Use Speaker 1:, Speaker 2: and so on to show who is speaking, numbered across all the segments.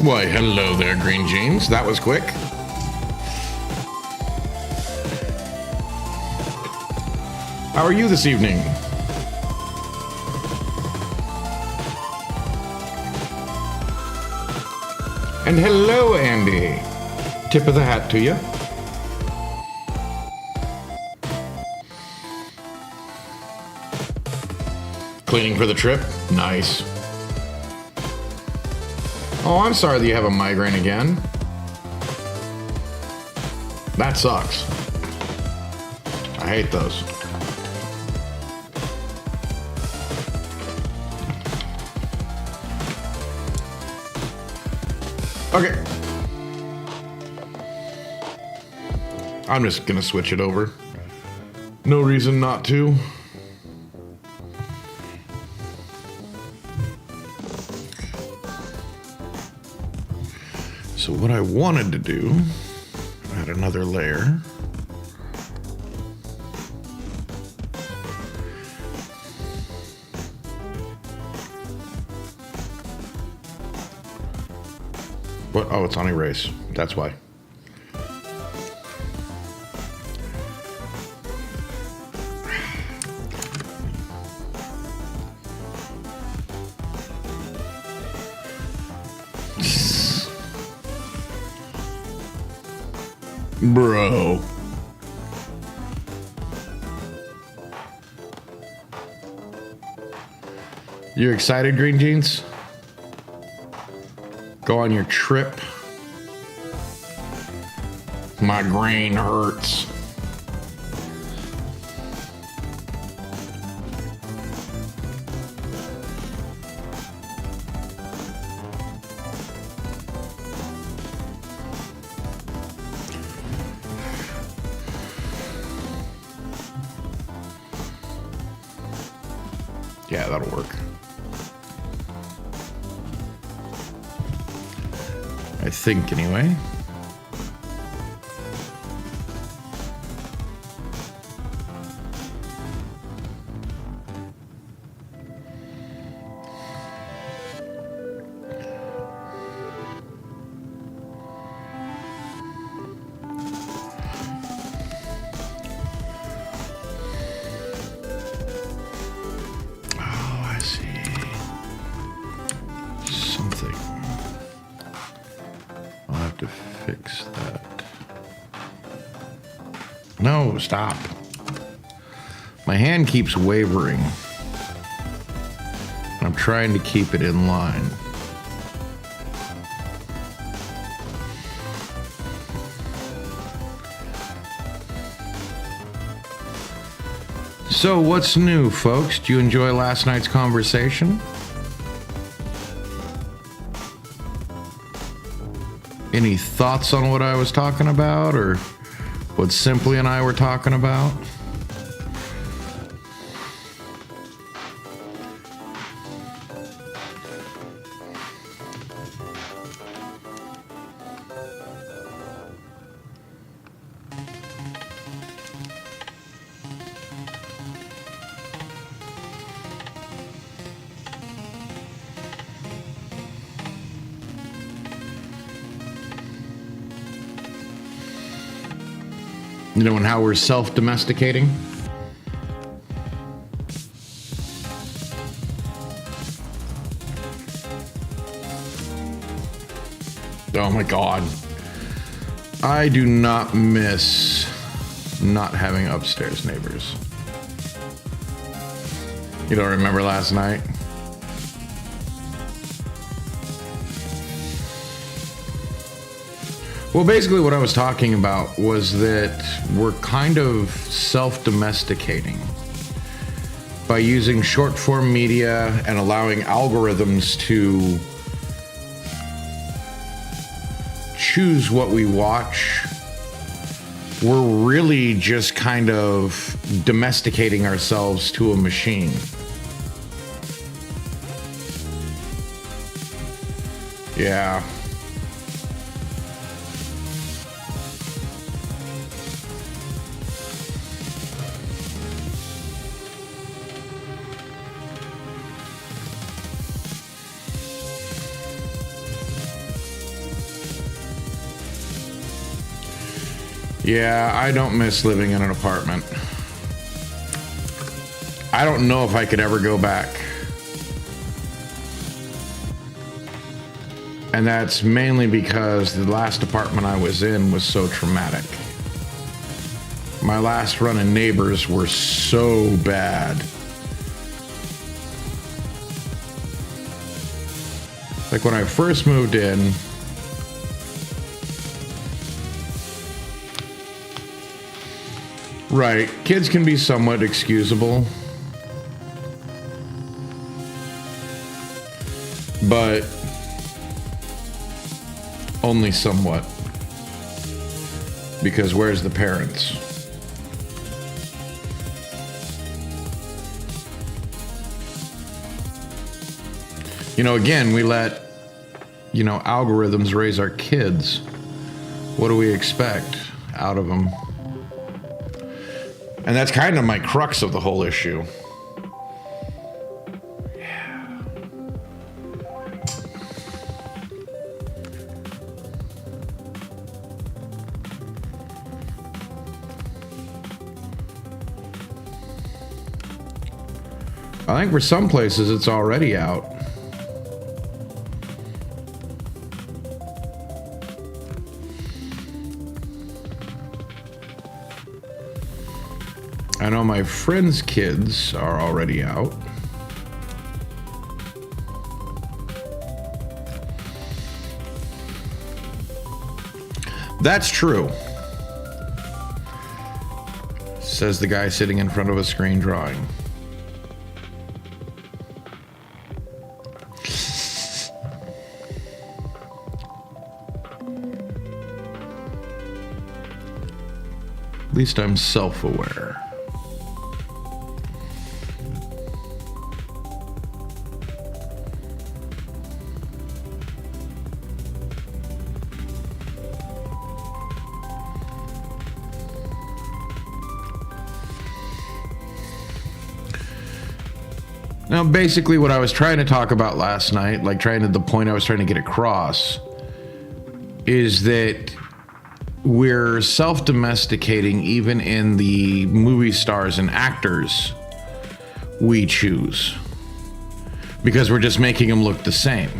Speaker 1: Why, hello there, Green Jeans. That was quick. How are you this evening? And hello, Andy. Tip of the hat to you. Cleaning for the trip? Nice. Oh, I'm sorry that you have a migraine again. That sucks. I hate those. Okay. I'm just gonna switch it over. No reason not to. So what I wanted to do, add another layer. What? Oh, it's on erase. That's why. Bro. You excited, Green Jeans? Go on your trip. My brain hurts. Yeah, that'll work. I think, anyway. To fix that. No, stop. My hand keeps wavering. I'm trying to keep it in line. So, what's new, folks? Do you enjoy last night's conversation? Any thoughts on what I was talking about, or what Simply and I were talking about? You know, and how we're self-domesticating? Oh my God. I do not miss not having upstairs neighbors. You don't remember last night? Well, basically what I was talking about was that we're kind of self-domesticating by using short-form media and allowing algorithms to choose what we watch. We're really just kind of domesticating ourselves to a machine. Yeah. Yeah, I don't miss living in an apartment. I don't know if I could ever go back. And that's mainly because the last apartment I was in was so traumatic. My last run of neighbors were so bad. Like when I first moved in, right, kids can be somewhat excusable, but only somewhat. Because where's the parents? You know, again, we let, algorithms raise our kids. What do we expect out of them? And that's kind of my crux of the whole issue. I think for some places it's already out. I know my friends' kids are already out. That's true, says the guy sitting in front of a screen drawing. At least I'm self-aware. Now, basically what I was trying to talk about last night, the point I was trying to get across, is that we're self-domesticating even in the movie stars and actors we choose, because we're just making them look the same.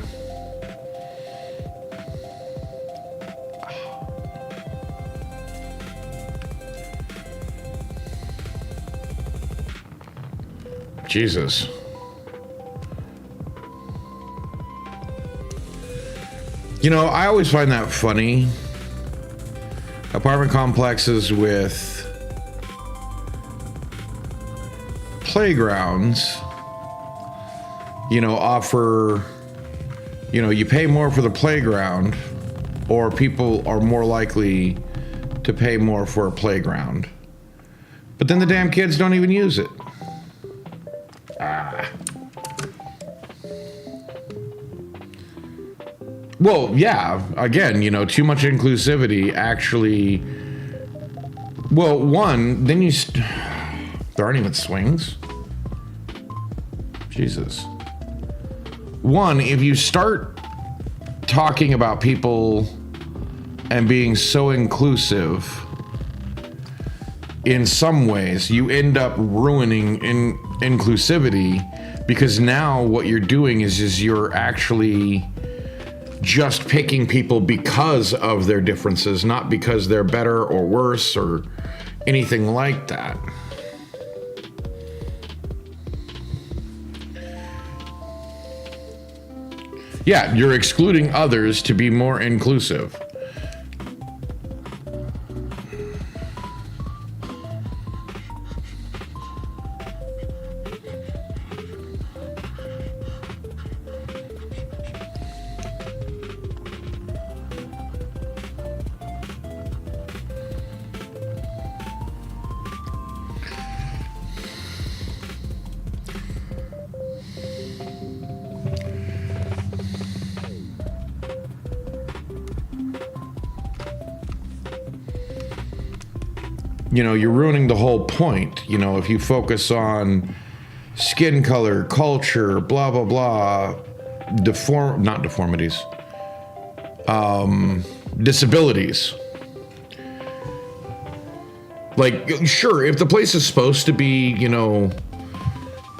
Speaker 1: Jesus. I always find that funny. Apartment complexes with playgrounds, offer, you pay more for the playground, or people are more likely to pay more for a playground. But then the damn kids don't even use it. Well, yeah, again, too much inclusivity actually. Well, one, then there aren't even swings. Jesus. One, if you start talking about people and being so inclusive, in some ways, you end up ruining inclusivity, because now what you're doing is you're actually just picking people because of their differences, not because they're better or worse or anything like that. Yeah, you're excluding others to be more inclusive. You're ruining the whole point. If you focus on skin color, culture, blah, blah, blah, not deformities, disabilities. Like, sure, if the place is supposed to be,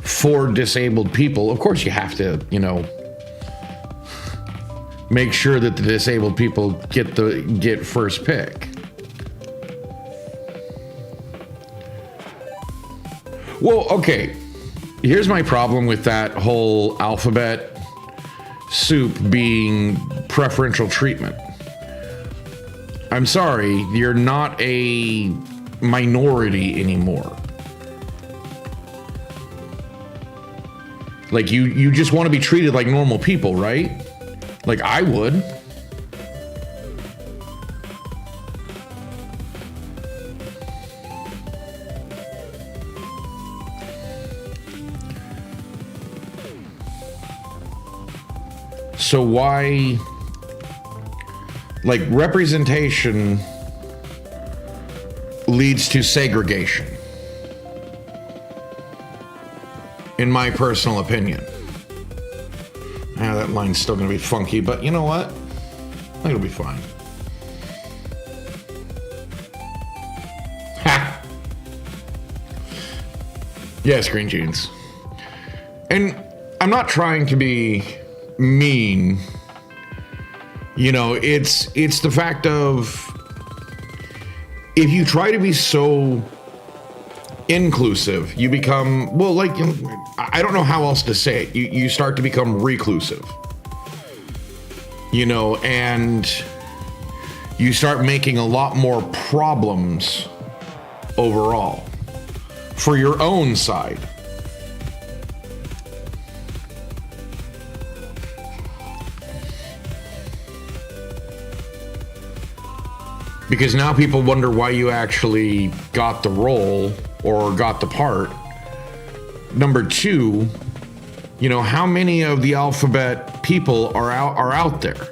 Speaker 1: for disabled people, of course you have to, make sure that the disabled people get first pick. Well, okay. Here's my problem with that whole alphabet soup being preferential treatment. I'm sorry, you're not a minority anymore. Like, you just want to be treated like normal people, right? Like I would. So why, like, representation leads to segregation, in my personal opinion. Yeah, that line's still gonna be funky, but you know what? I think it'll be fine. Ha! Yes, green jeans. And I'm not trying to be mean. It's the fact of, if you try to be so inclusive, you become, well, like, I don't know how else to say it. You start to become reclusive, and you start making a lot more problems overall for your own side. Because now people wonder why you actually got the role or got the part. Number two, how many of the alphabet people are out there?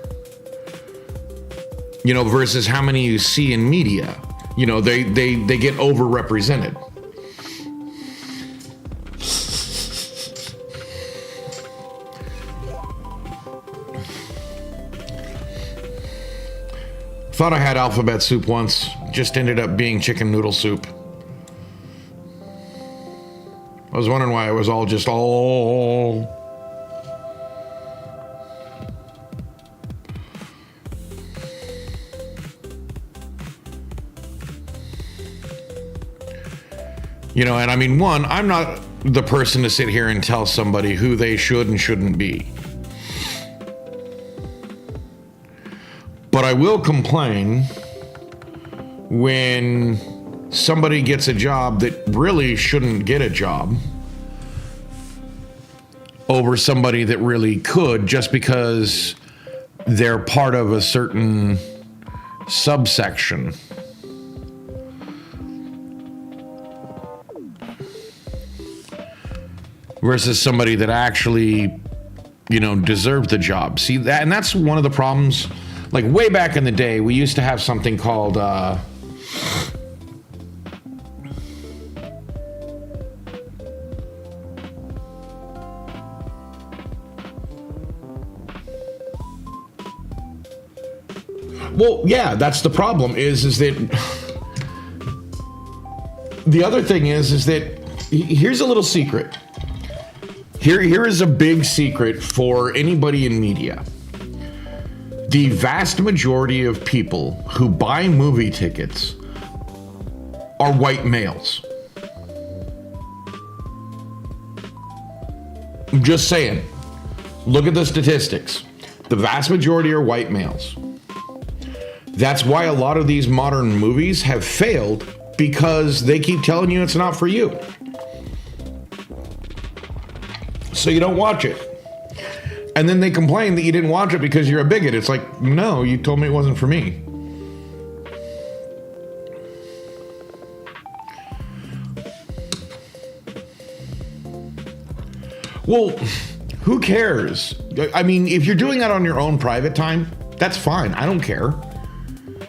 Speaker 1: Versus how many you see in media. They get overrepresented. Thought I had alphabet soup once, just ended up being chicken noodle soup. I was wondering why it was all. And I mean, one, I'm not the person to sit here and tell somebody who they should and shouldn't be. But I will complain when somebody gets a job that really shouldn't get a job over somebody that really could, just because they're part of a certain subsection. Versus somebody that actually, deserved the job. See that, and that's one of the problems. Like, way back in the day, we used to have something called, well, yeah, that's the problem, is that the other thing is that here's a little secret. Here is a big secret for anybody in media. The vast majority of people who buy movie tickets are white males. I'm just saying. Look at the statistics. The vast majority are white males. That's why a lot of these modern movies have failed, because they keep telling you it's not for you. So you don't watch it. And then they complain that you didn't watch it because you're a bigot. It's like, no, you told me it wasn't for me. Well, who cares? I mean, if you're doing that on your own private time, that's fine. I don't care.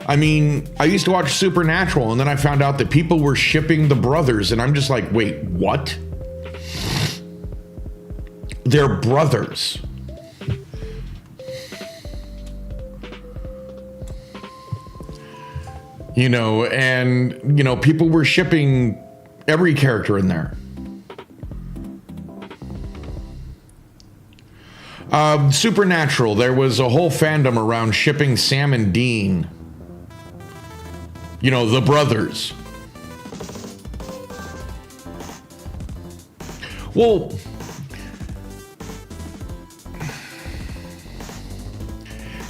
Speaker 1: I mean, I used to watch Supernatural, and then I found out that people were shipping the brothers, and I'm just like, wait, what? They're brothers. And people were shipping every character in there. Supernatural, there was a whole fandom around shipping Sam and Dean. The brothers. Well,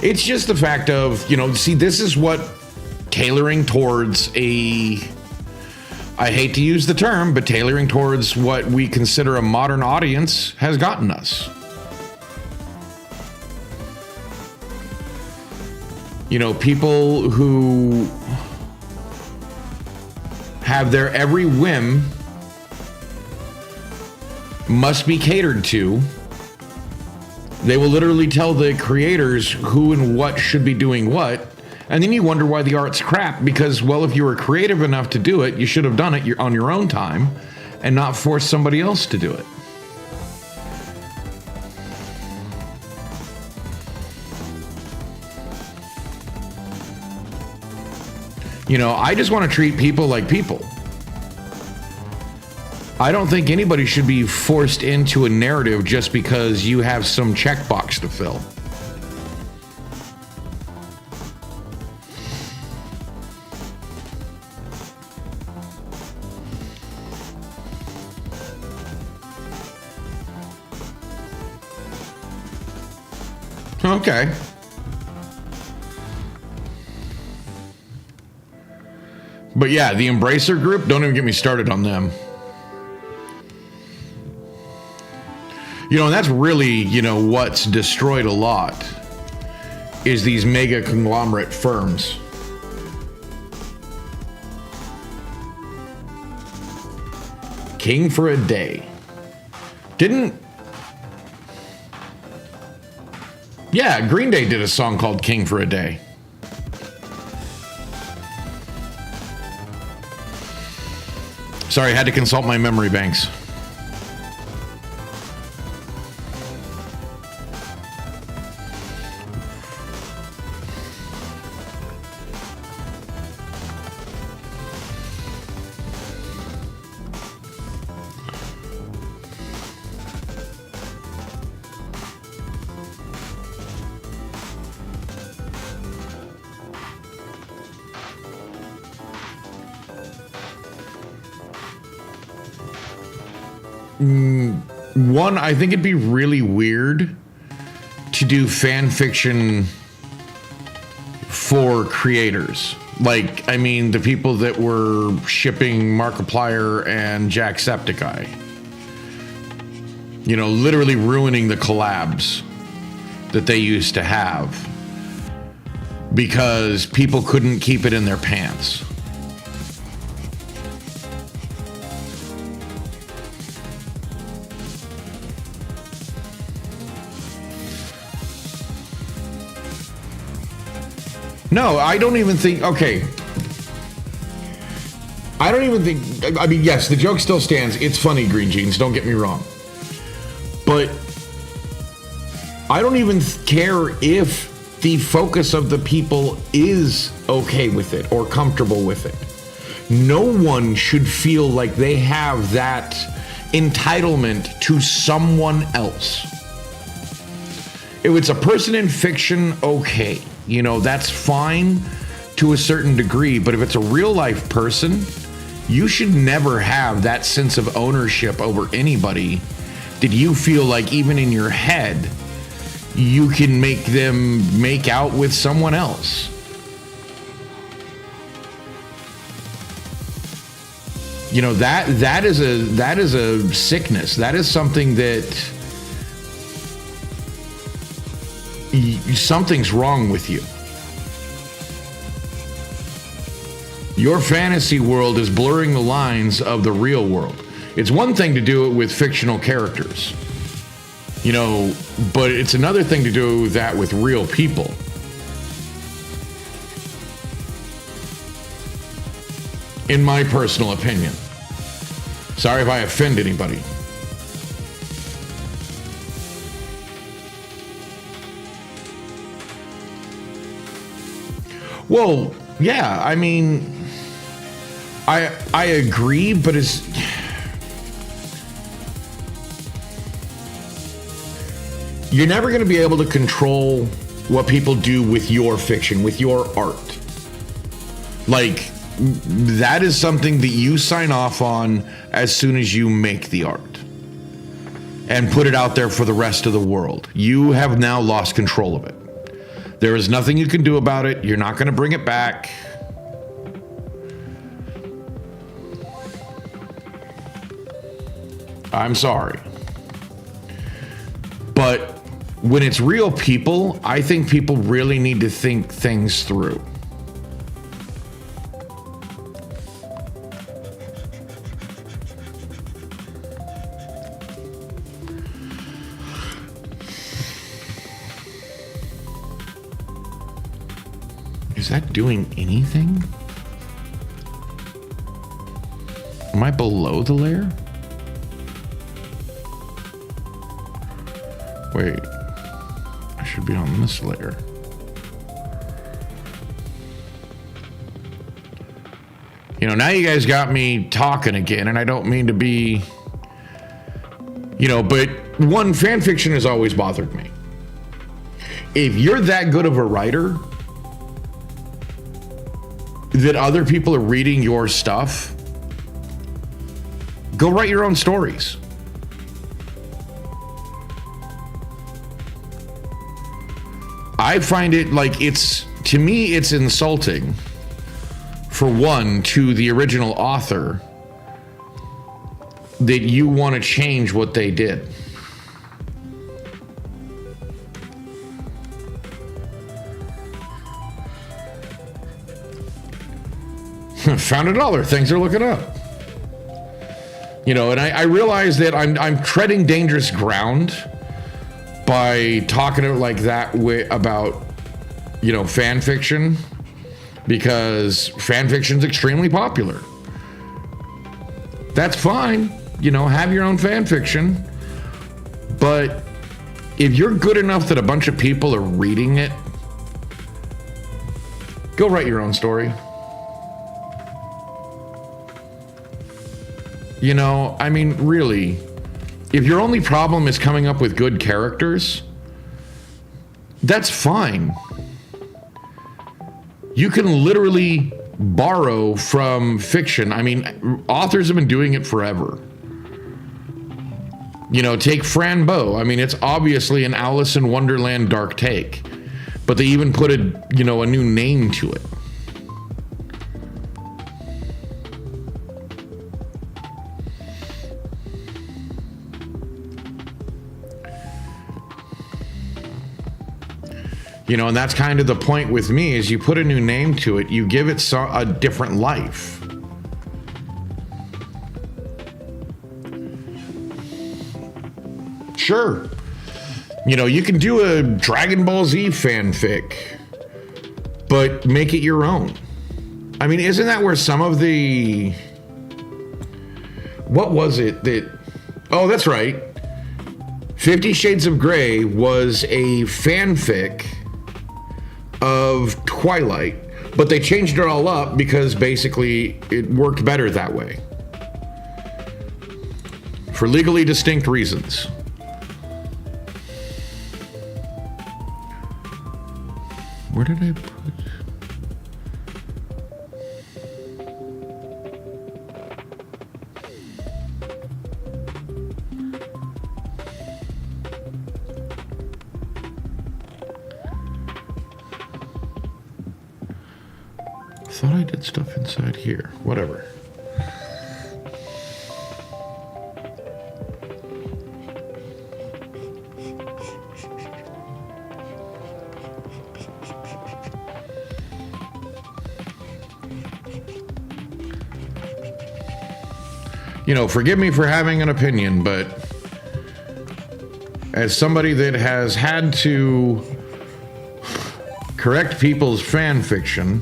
Speaker 1: it's just the fact of, see, this is what tailoring towards I hate to use the term, but tailoring towards what we consider a modern audience has gotten us. People who have their every whim must be catered to. They will literally tell the creators who and what should be doing what, and then you wonder why the art's crap, because, well, if you were creative enough to do it, you should have done it on your own time and not force somebody else to do it. I just want to treat people like people. I don't think anybody should be forced into a narrative just because you have some checkbox to fill. Okay. But yeah, the Embracer group, don't even get me started on them. And that's really, what's destroyed a lot is these mega conglomerate firms. King for a Day. Yeah, Green Day did a song called King for a Day. Sorry, I had to consult my memory banks. One, I think it'd be really weird to do fan fiction for creators. The people that were shipping Markiplier and Jacksepticeye. Literally ruining the collabs that they used to have because people couldn't keep it in their pants. No, I don't even think, okay. I don't even think, yes, the joke still stands. It's funny, Green Jeans, don't get me wrong. But I don't even care if the focus of the people is okay with it or comfortable with it. No one should feel like they have that entitlement to someone else. If it's a person in fiction, okay. That's fine to a certain degree, but if it's a real life person, you should never have that sense of ownership over anybody that you feel like even in your head, you can make them make out with someone else. That is a sickness. That is something that something's wrong with you. Your fantasy world is blurring the lines of the real world. It's one thing to do it with fictional characters, but it's another thing to do that with real people. In my personal opinion. Sorry if I offend anybody. Well, Yeah, I mean, I agree, but you're never going to be able to control what people do with your fiction, with your art. Like, that is something that you sign off on as soon as you make the art and put it out there for the rest of the world. You have now lost control of it. There is nothing you can do about it. You're not going to bring it back. I'm sorry. But when it's real people, I think people really need to think things through. Is that doing anything? Am I below the layer? Wait, I should be on this layer. You know, now you guys got me talking again, and I don't mean to be, but one, fan fiction has always bothered me. If you're that good of a writer that other people are reading your stuff, go write your own stories. I find it to me, it's insulting, for one, to the original author that you want to change what they did. Found $1. Things are looking up. And I realize that I'm treading dangerous ground by talking like that about, fan fiction, because fan fiction is extremely popular. That's fine. Have your own fan fiction. But if you're good enough that a bunch of people are reading it, go write your own story. I mean, really, if your only problem is coming up with good characters, that's fine. You can literally borrow from fiction. I mean, authors have been doing it forever. Take Fran Bow. I mean, it's obviously an Alice in Wonderland dark take, but they even put a new name to it. And that's kind of the point with me, is you put a new name to it, you give it a different life. Sure. You can do a Dragon Ball Z fanfic, but make it your own. I mean, isn't that where some of the... What was it that... Oh, that's right. 50 Shades of Grey was a fanfic of Twilight, but they changed it all up because basically it worked better that way, for legally distinct reasons. Where did I put... I thought I did stuff inside here. Whatever. Forgive me for having an opinion, but as somebody that has had to correct people's fan fiction,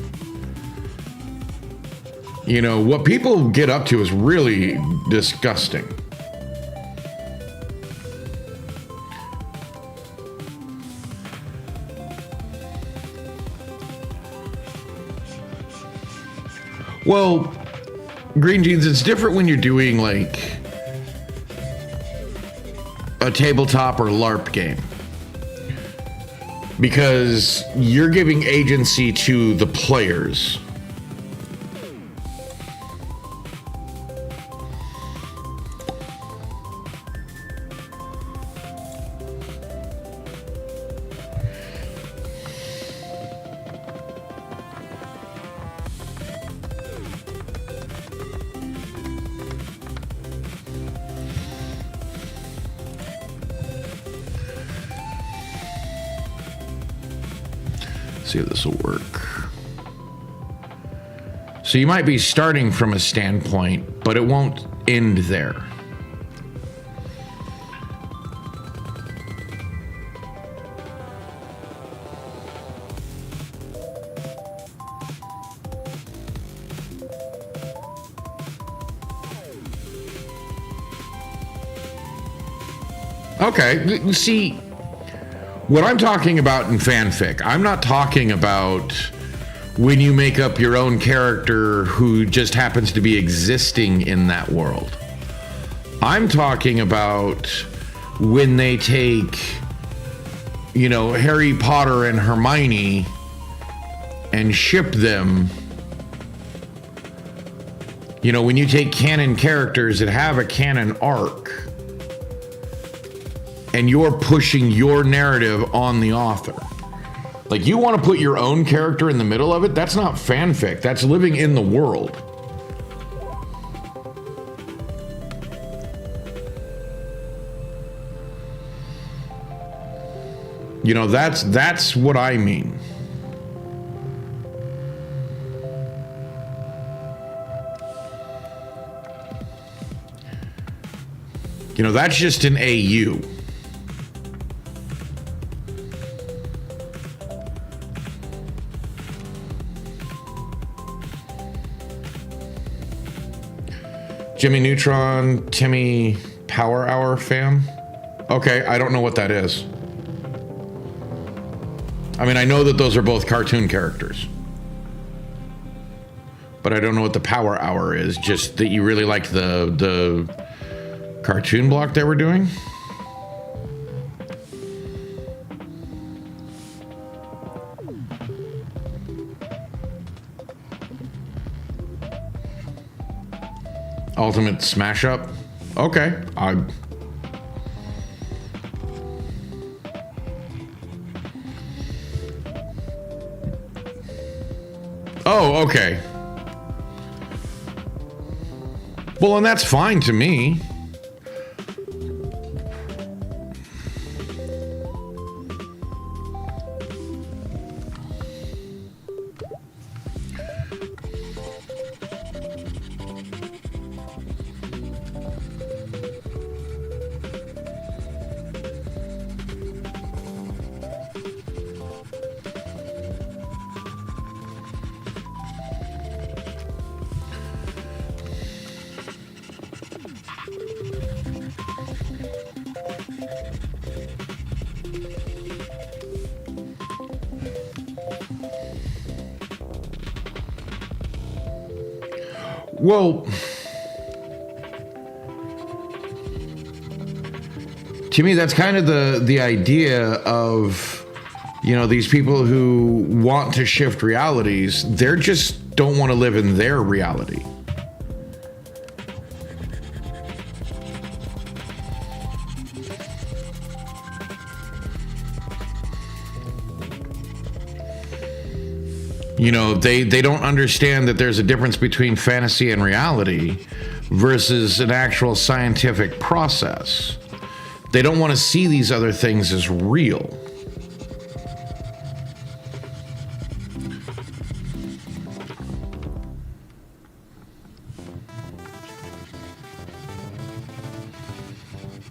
Speaker 1: what people get up to is really disgusting. Well, Green Jeans, it's different when you're doing like a tabletop or LARP game, because you're giving agency to the players. See if this will work. So you might be starting from a standpoint, but it won't end there. Okay, see, what I'm talking about in fanfic, I'm not talking about when you make up your own character who just happens to be existing in that world. I'm talking about when they take, you know, Harry Potter and Hermione and ship them. You know, when you take canon characters that have a canon arc, and you're pushing your narrative on the author. Like, you want to put your own character in the middle of it? That's not fanfic. That's living in the world. You know, that's what I mean. You know, that's just an AU. Jimmy Neutron, Timmy Power Hour fam. Okay, I don't know what that is. I mean, I know that those are both cartoon characters, but I don't know what the Power Hour is. Just that you really liked the cartoon block they were doing. Ultimate Smash Up. Okay. Oh, okay. Well, and that's fine to me. Well, to me, that's kind of the idea of, you know, these people who want to shift realities. They just don't want to live in their reality. You know, they don't understand that there's a difference between fantasy and reality versus an actual scientific process. They don't want to see these other things as real.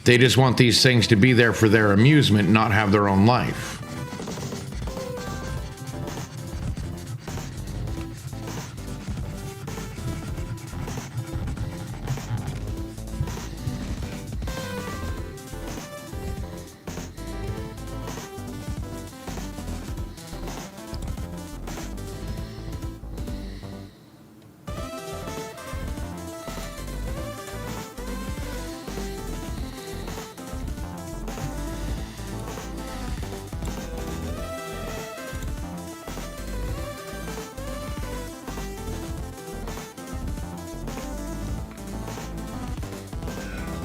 Speaker 1: They just want these things to be there for their amusement, not have their own life.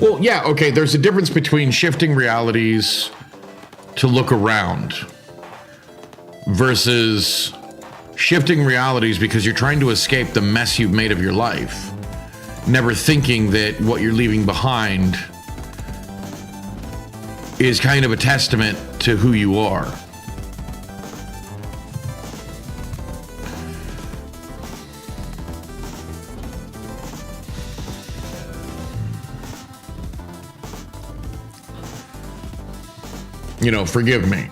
Speaker 1: Well, yeah, okay, there's a difference between shifting realities to look around versus shifting realities because you're trying to escape the mess you've made of your life, never thinking that what you're leaving behind is kind of a testament to who you are. You know, forgive me.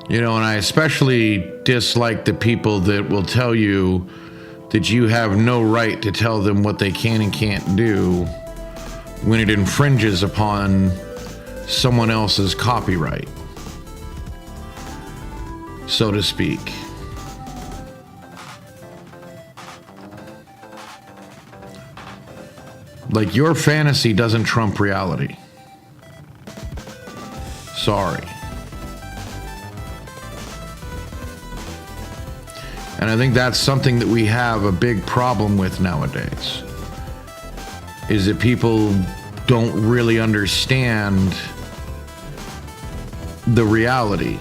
Speaker 1: You know, and I especially dislike the people that will tell you that you have no right to tell them what they can and can't do when it infringes upon someone else's copyright, so to speak. Like, your fantasy doesn't trump reality. Sorry. And I think that's something that we have a big problem with nowadays, is that people don't really understand the reality.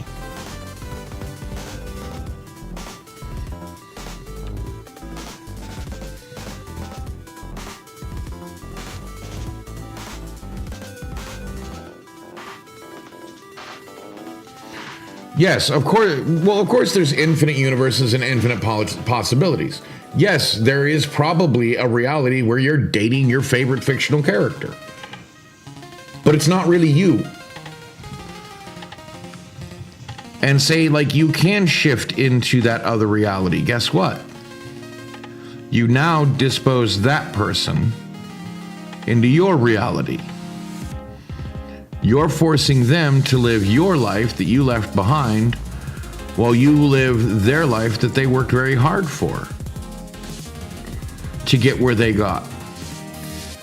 Speaker 1: Yes, of course. Well, of course, there's infinite universes and infinite possibilities. Yes, there is probably a reality where you're dating your favorite fictional character, but it's not really you. And say, like, you can shift into that other reality. Guess what? You now dispose that person into your reality. You're forcing them to live your life that you left behind while you live their life that they worked very hard for to get where they got.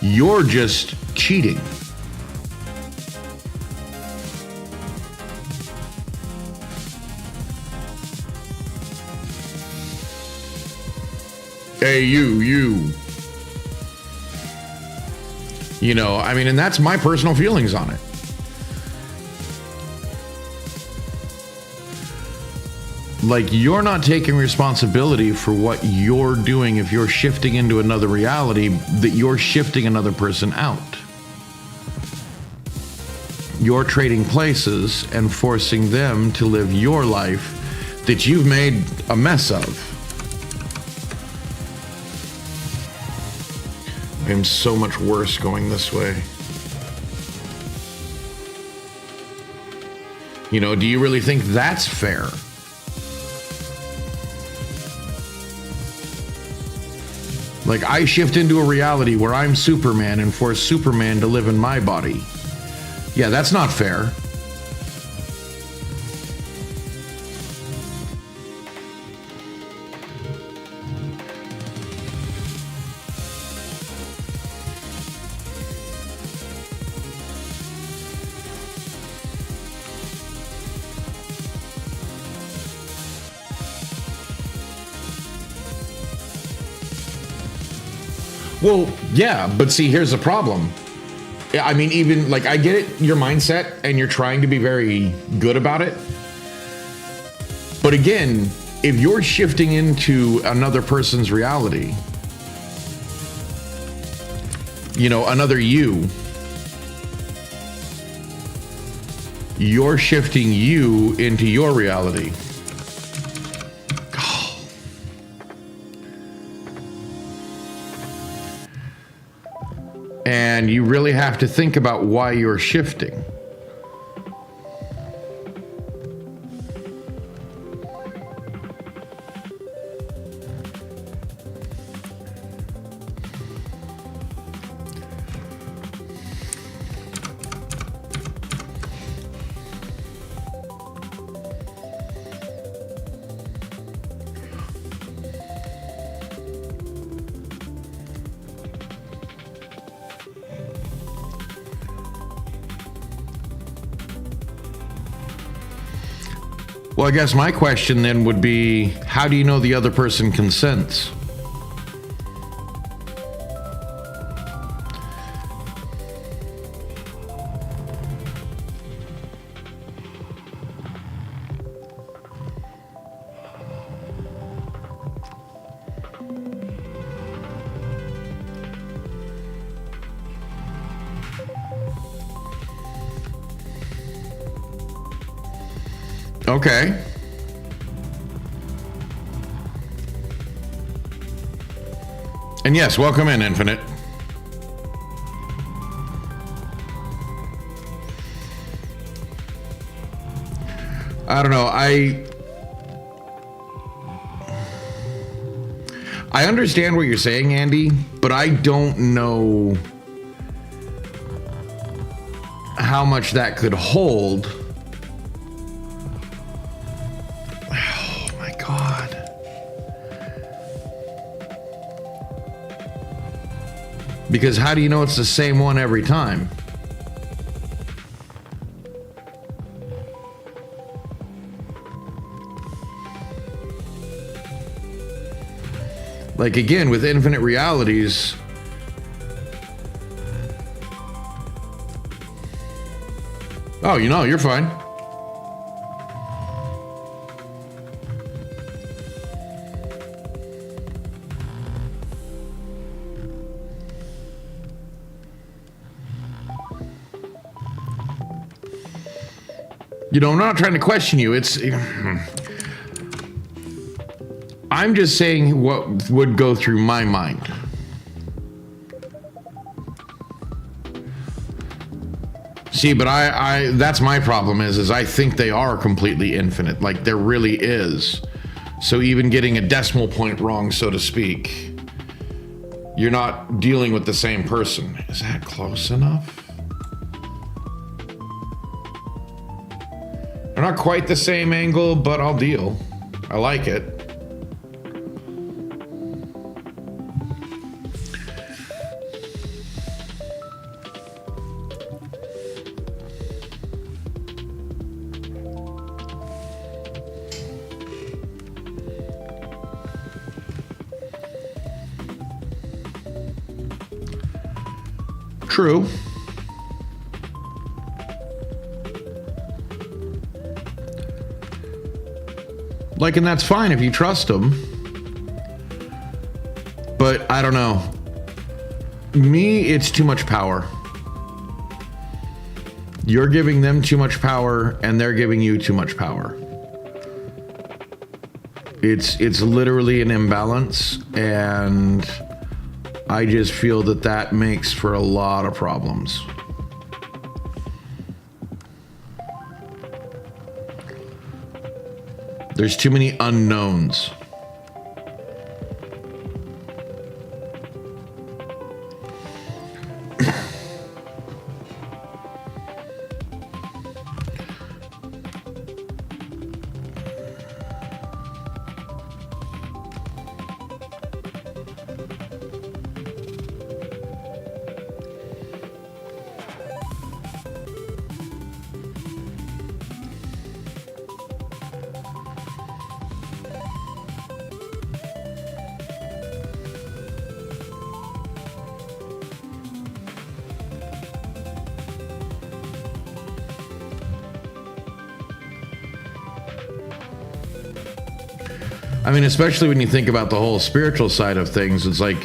Speaker 1: You're just cheating. Hey, you. You know, I mean, and that's my personal feelings on it. Like, you're not taking responsibility for what you're doing if you're shifting into another reality, that you're shifting another person out. You're trading places and forcing them to live your life that you've made a mess of. I'm so much worse going this way. You know, do you really think that's fair? Like, I shift into a reality where I'm Superman and force Superman to live in my body. Yeah, that's not fair. Well, yeah, but see, here's the problem. I mean, even, like, I get it, your mindset, and you're trying to be very good about it. But again, if you're shifting into another person's reality, you know, another you're shifting you into your reality. And you really have to think about why you're shifting. Well, I guess my question then would be, how do you know the other person consents? Okay. And yes, welcome in, Infinite. I don't know. I understand what you're saying, Andy, but I don't know how much that could hold. Oh my God. Because how do you know it's the same one every time? Like, again, with infinite realities, oh, you know, you're fine. You know, I'm not trying to question you. I'm just saying what would go through my mind. See, but I that's my problem is I think they are completely infinite. Like, there really is. So even getting a decimal point wrong, so to speak, you're not dealing with the same person. Is that close enough? They're not quite the same angle, but I'll deal. I like it. True. Like, and that's fine if you trust them. But I don't know. Me, it's too much power. You're giving them too much power, and they're giving you too much power. It's literally an imbalance, and I just feel that makes for a lot of problems. There's too many unknowns. I mean, especially when you think about the whole spiritual side of things, it's like,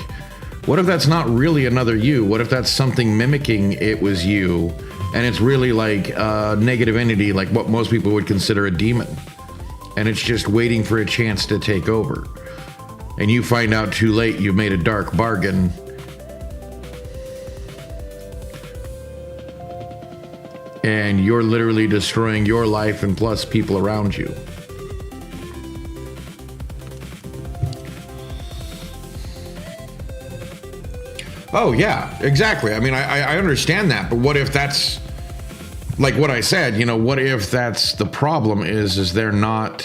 Speaker 1: what if that's not really another you? What if that's something mimicking it was you, and it's really like a negative entity, like what most people would consider a demon, and it's just waiting for a chance to take over, and you find out too late you've made a dark bargain. And you're literally destroying your life and plus people around you. Oh, yeah, exactly. I mean, I understand that, but what if that's, like what I said, you know, what if that's the problem is they're not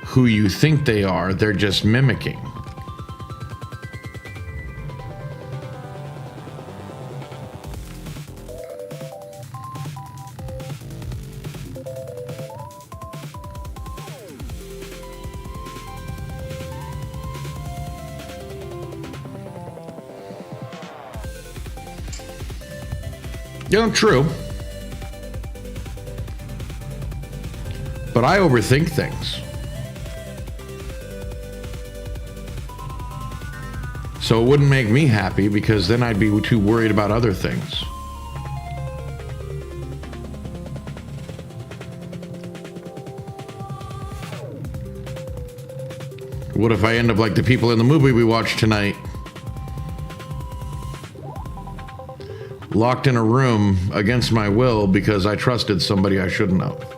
Speaker 1: who you think they are, they're just mimicking. Yeah, true. But I overthink things. So it wouldn't make me happy because then I'd be too worried about other things. What if I end up like the people in the movie we watched tonight? Locked in a room against my will because I trusted somebody I shouldn't have.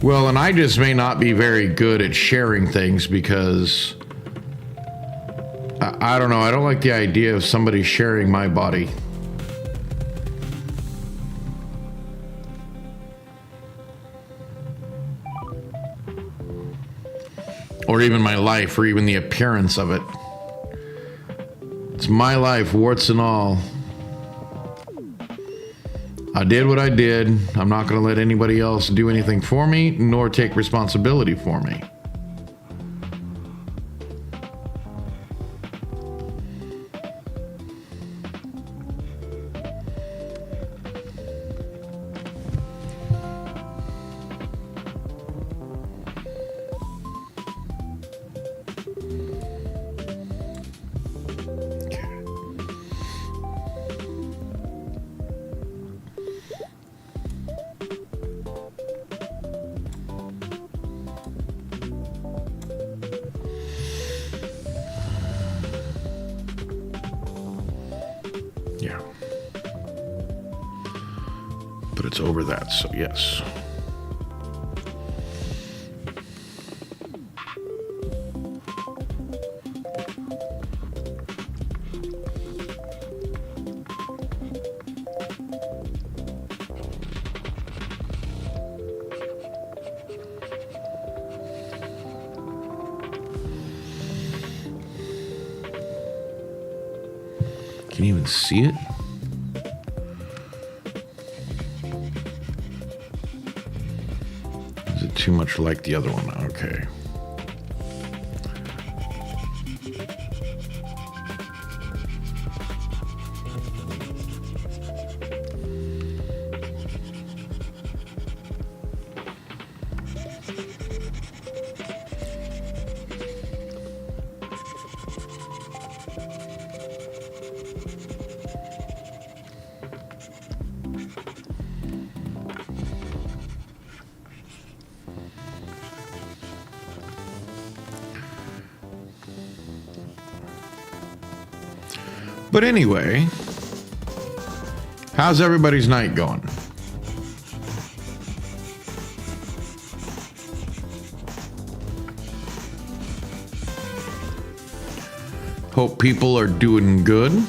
Speaker 1: Well, and I just may not be very good at sharing things because I don't know. I don't like the idea of somebody sharing my body. Or even my life, or even the appearance of it. It's my life, warts and all. I did what I did. I'm not going to let anybody else do anything for me, nor take responsibility for me. Yeah. But it's over that, so yes. Can you even see it? Is it too much like the other one? Okay. But anyway, how's everybody's night going? Hope people are doing good.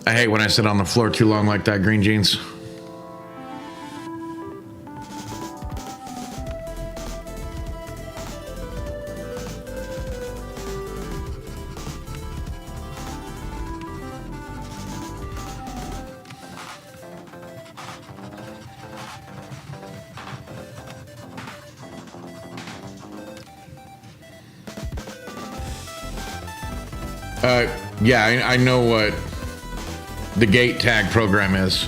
Speaker 1: I hate when I sit on the floor too long like that, Green Jeans. Yeah, I know what the gate tag program is.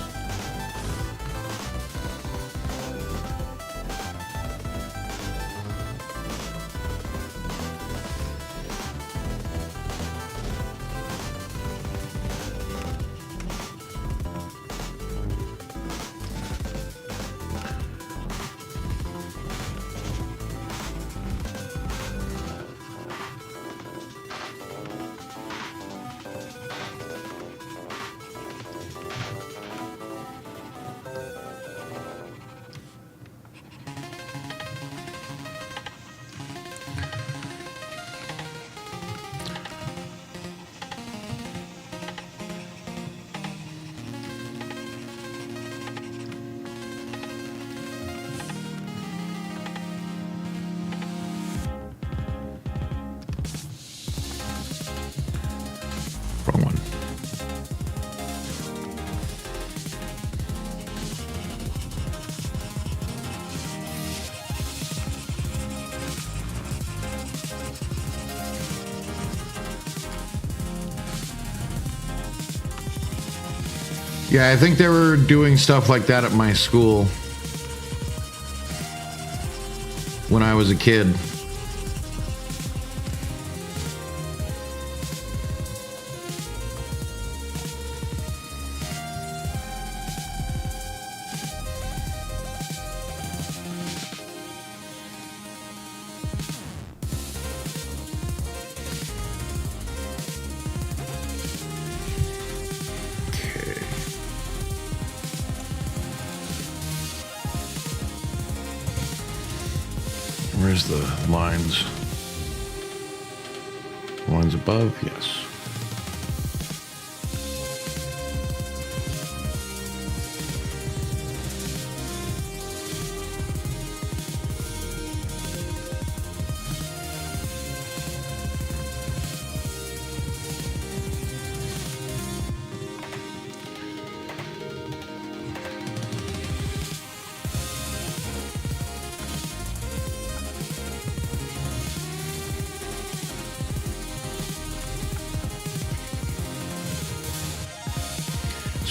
Speaker 1: Wrong one. Yeah, I think they were doing stuff like that at my school when I was a kid. Where's the lines? Lines above? Yes.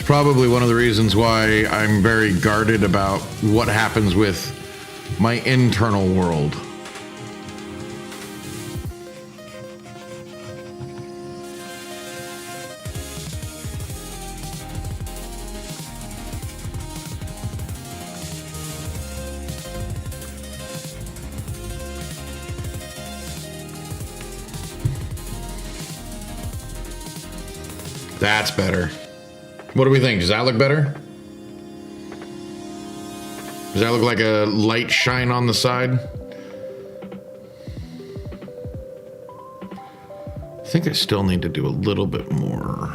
Speaker 1: Probably one of the reasons why I'm very guarded about what happens with my internal world. That's better. What do we think? Does that look better? Does that look like a light shine on the side? I think I still need to do a little bit more.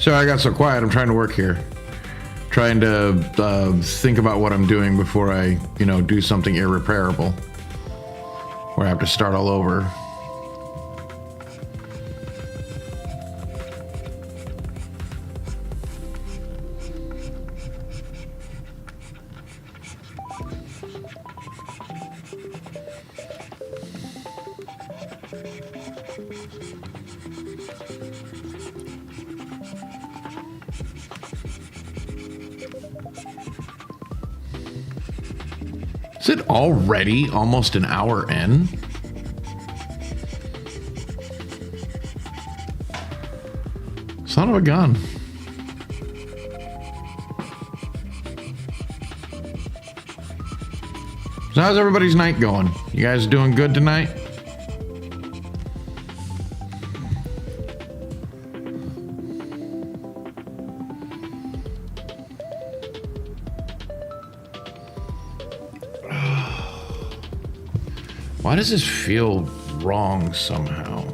Speaker 1: Sorry, I got so quiet. I'm trying to work here. Trying to think about what I'm doing before I, do something irreparable. Where I have to start all over. Is it already almost an hour in? Son of a gun. So how's everybody's night going? You guys doing good tonight? Why does this feel wrong somehow?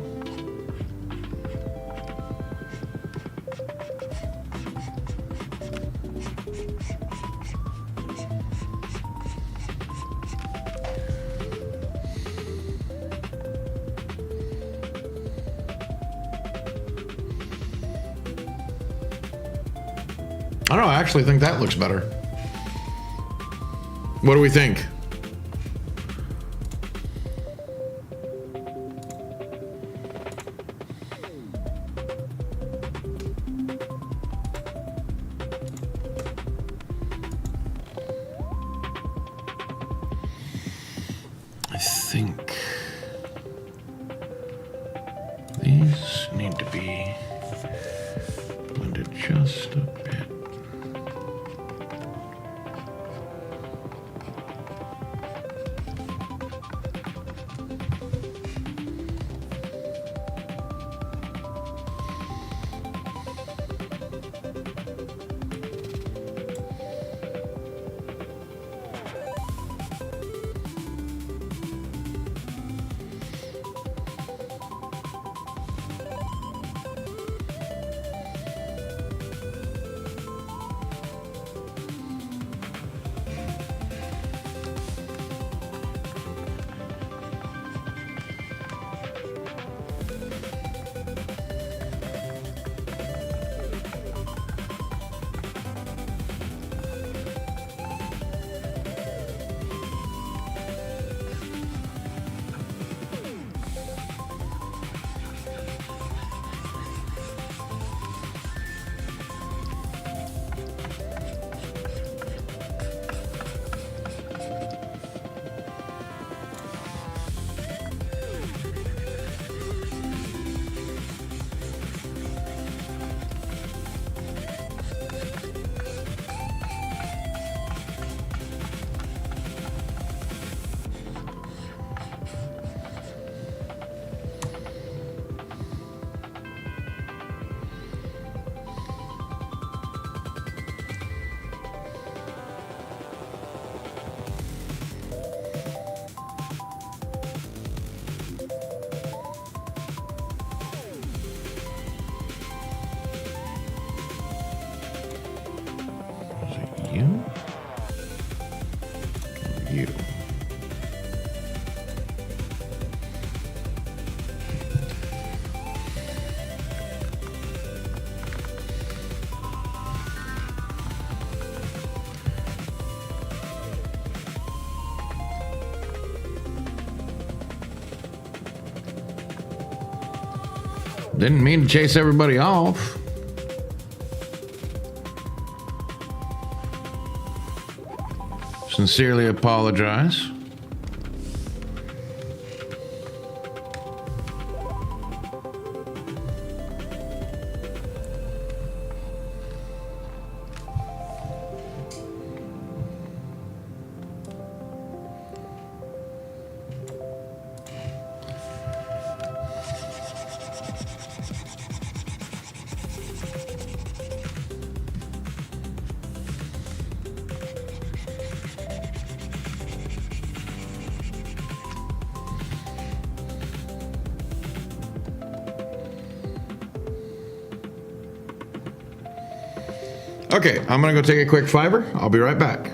Speaker 1: I don't know, I actually think that looks better. What do we think? I think these need to be blended just a bit. You? You. Didn't mean to chase everybody off. Sincerely apologize. Okay, I'm gonna go take a quick fiber. I'll be right back.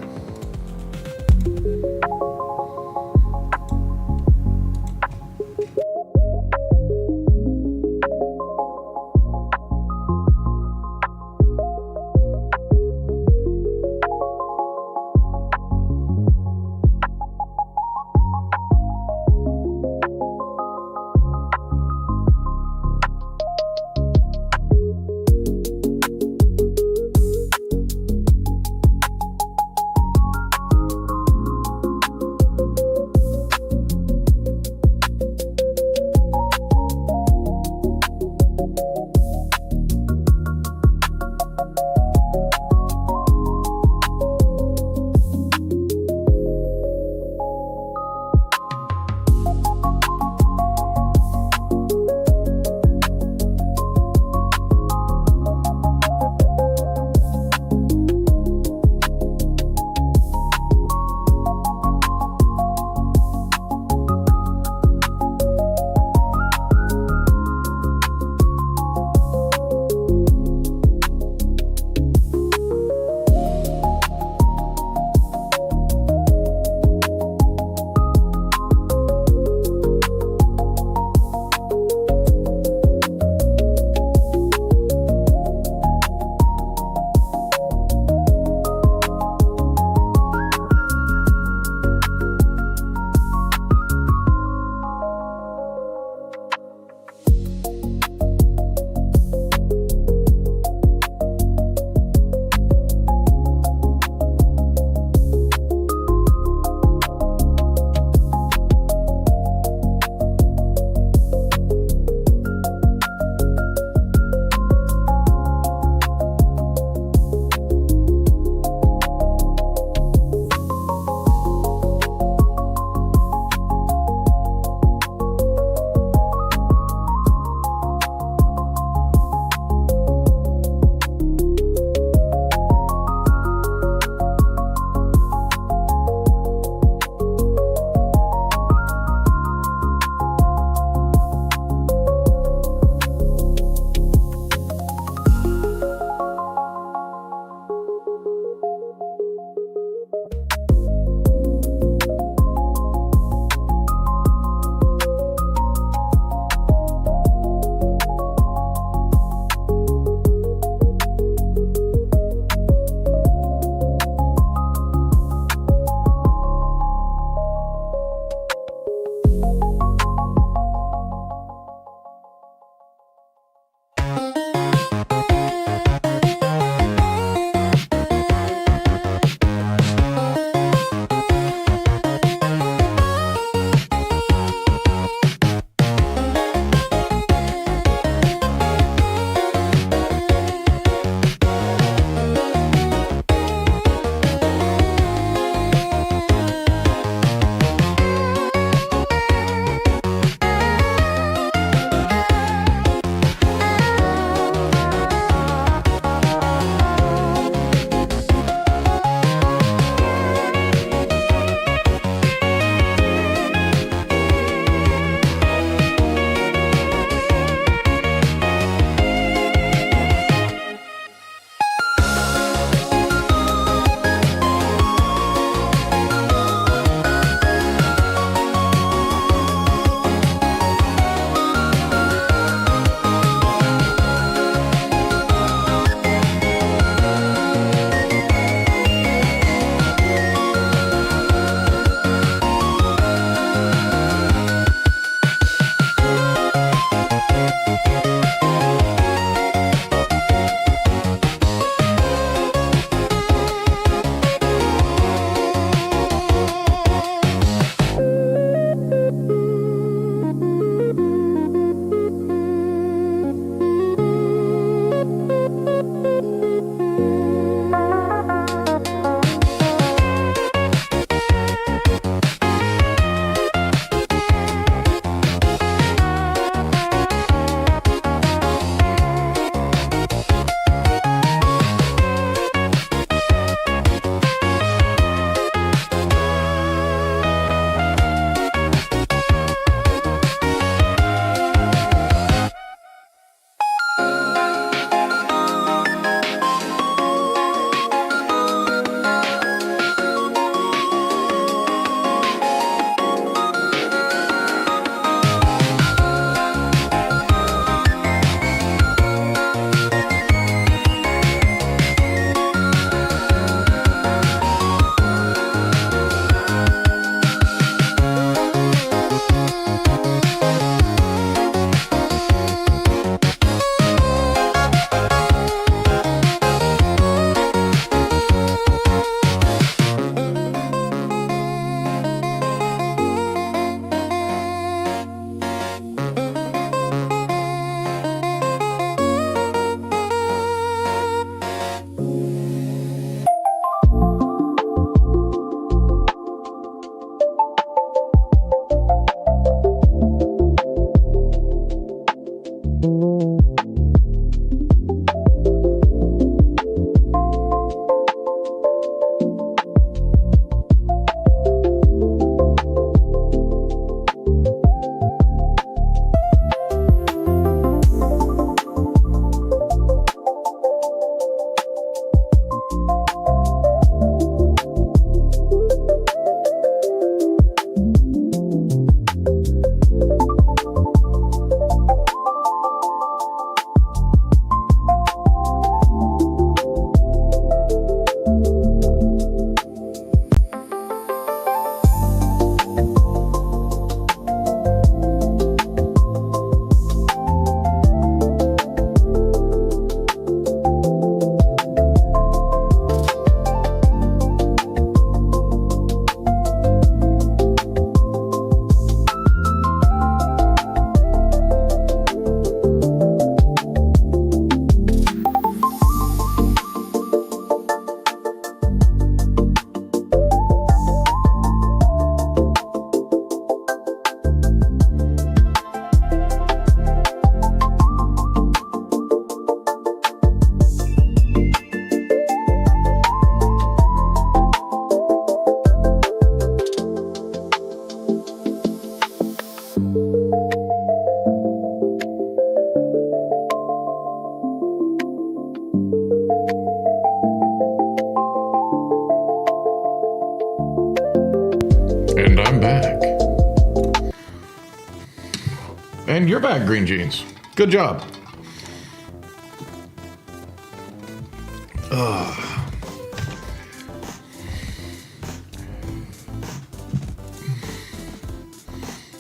Speaker 1: And you're back, Green Jeans. Good job.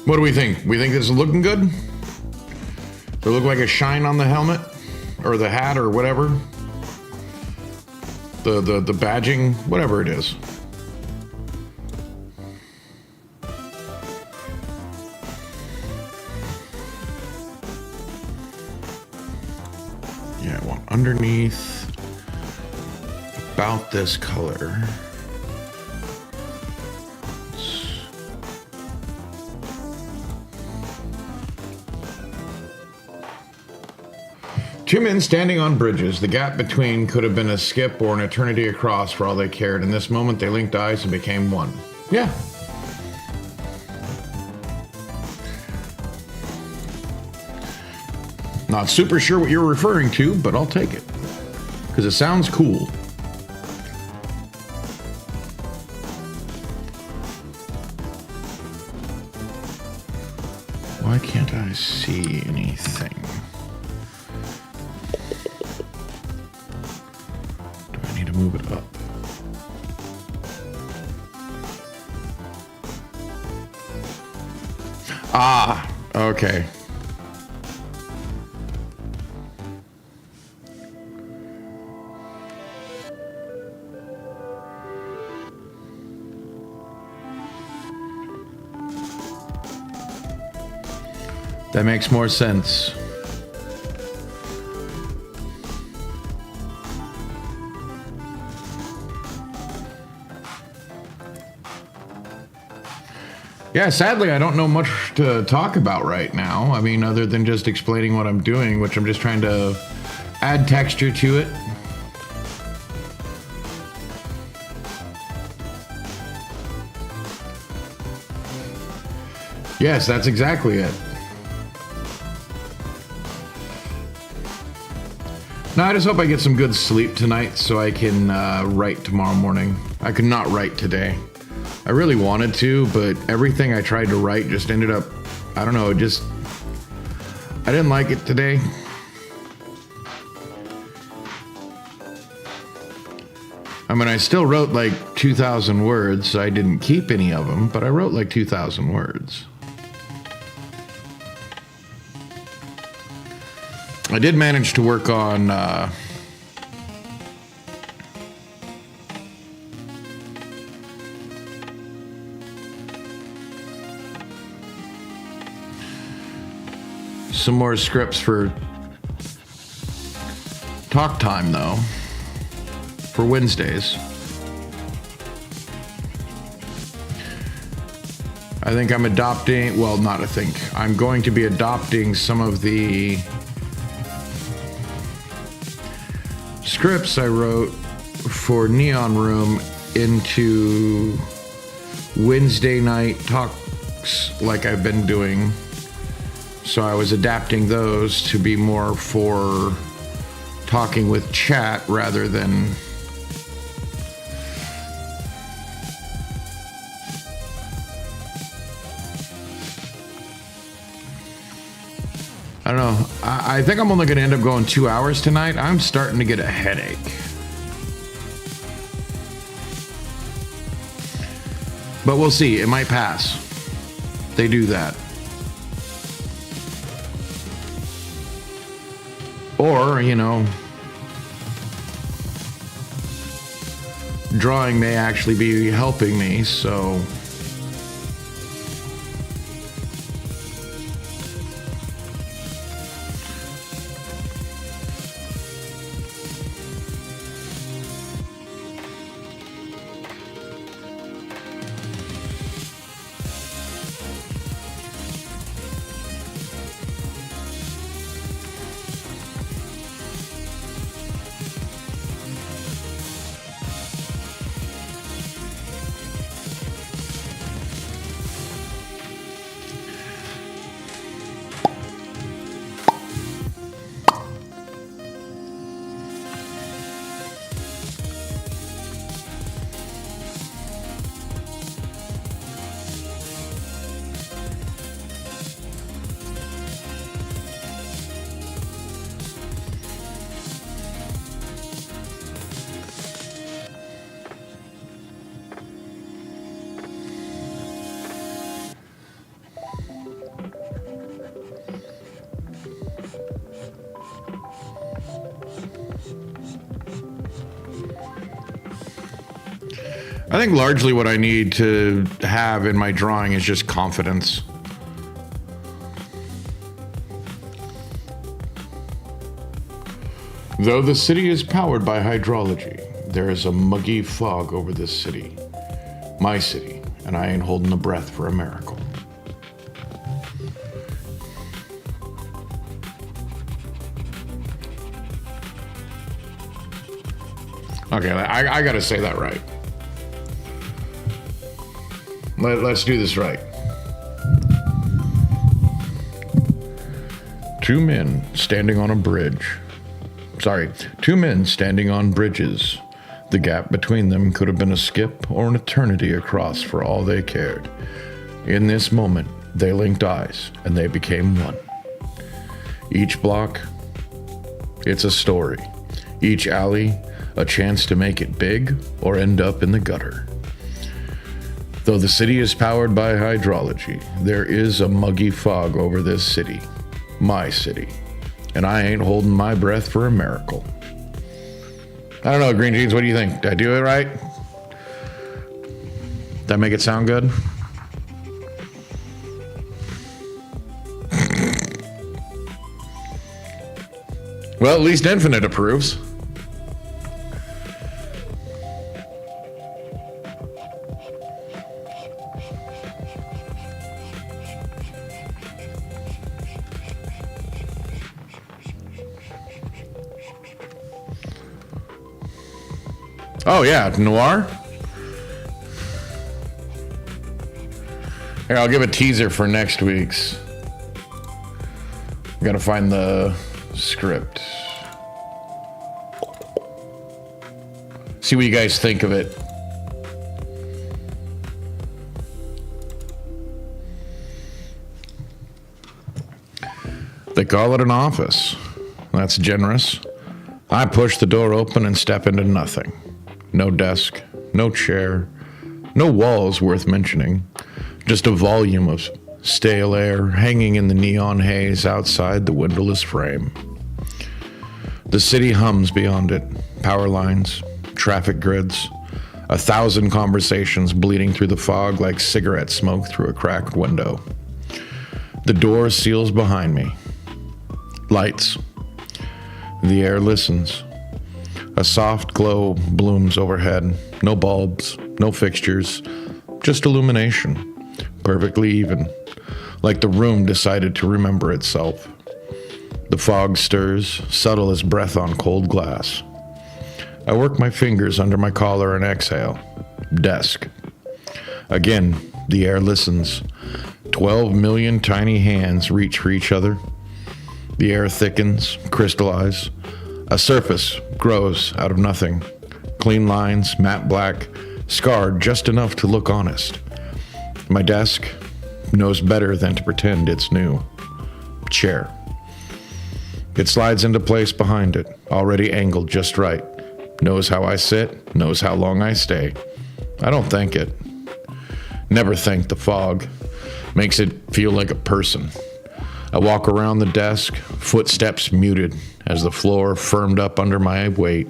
Speaker 1: What do we think? We think this is looking good? Does it look like a shine on the helmet? Or the hat or whatever? The badging? Whatever it is. Yeah, I want underneath about this color. Two men standing on bridges. The gap between could have been a skip or an eternity across for all they cared. In this moment, they linked eyes and became one. Yeah. Not super sure what you're referring to, but I'll take it. Because it sounds cool. Why can't I see anything? Move it up. Ah, okay. That makes more sense. Yeah, sadly, I don't know much to talk about right now. I mean, other than just explaining what I'm doing, which I'm just trying to add texture to it. Yes, that's exactly it. Now, I just hope I get some good sleep tonight so I can write tomorrow morning. I could not write today. I really wanted to, but everything I tried to write just ended up, I don't know, I didn't like it today. I mean, I still wrote like 2,000 words. I didn't keep any of them, but I wrote like 2,000 words. I did manage to work on some more scripts for talk time, though, for Wednesdays. I think I'm adopting, well, not I think, I'm going to be adopting some of the scripts I wrote for Neon Room into Wednesday night talks like I've been doing. So I was adapting those to be more for talking with chat rather than I don't know. I think I'm only going to end up going 2 hours tonight. I'm starting to get a headache. But we'll see. It might pass. They do that. Or, you know, drawing may actually be helping me, so... I think largely what I need to have in my drawing is just confidence. Though the city is powered by hydrology, there is a muggy fog over this city. My city, and I ain't holding a breath for a miracle. Okay, I gotta say that right. Let's do this right. Two men standing on bridges. The gap between them could have been a skip or an eternity across for all they cared. In this moment, they linked eyes and they became one. Each block, it's a story. Each alley, a chance to make it big or end up in the gutter. Though the city is powered by hydrology, there is a muggy fog over this city, my city, and I ain't holding my breath for a miracle. I don't know, Green Jeans, what do you think? Did I do it right? Did that make it sound good? Well, at least Infinite approves. Oh yeah, Noir? Here, I'll give a teaser for next week's. Gotta find the script. See what you guys think of it. They call it an office. That's generous. I push the door open and step into nothing. No desk, no chair, no walls worth mentioning. Just a volume of stale air hanging in the neon haze outside the windowless frame. The city hums beyond it. Power lines, traffic grids, 1,000 conversations bleeding through the fog like cigarette smoke through a cracked window. The door seals behind me. Lights. The air listens. A soft glow blooms overhead. No bulbs, no fixtures, just illumination. Perfectly even, like the room decided to remember itself. The fog stirs, subtle as breath on cold glass. I work my fingers under my collar and exhale. Desk. Again, the air listens. 12 million tiny hands reach for each other. The air thickens, crystallizes. A surface grows out of nothing. Clean lines, matte black, scarred just enough to look honest. My desk knows better than to pretend it's new. Chair. It slides into place behind it, already angled just right. Knows how I sit, knows how long I stay. I don't thank it. Never thank the fog. Makes it feel like a person. I walk around the desk, footsteps muted as the floor firmed up under my weight,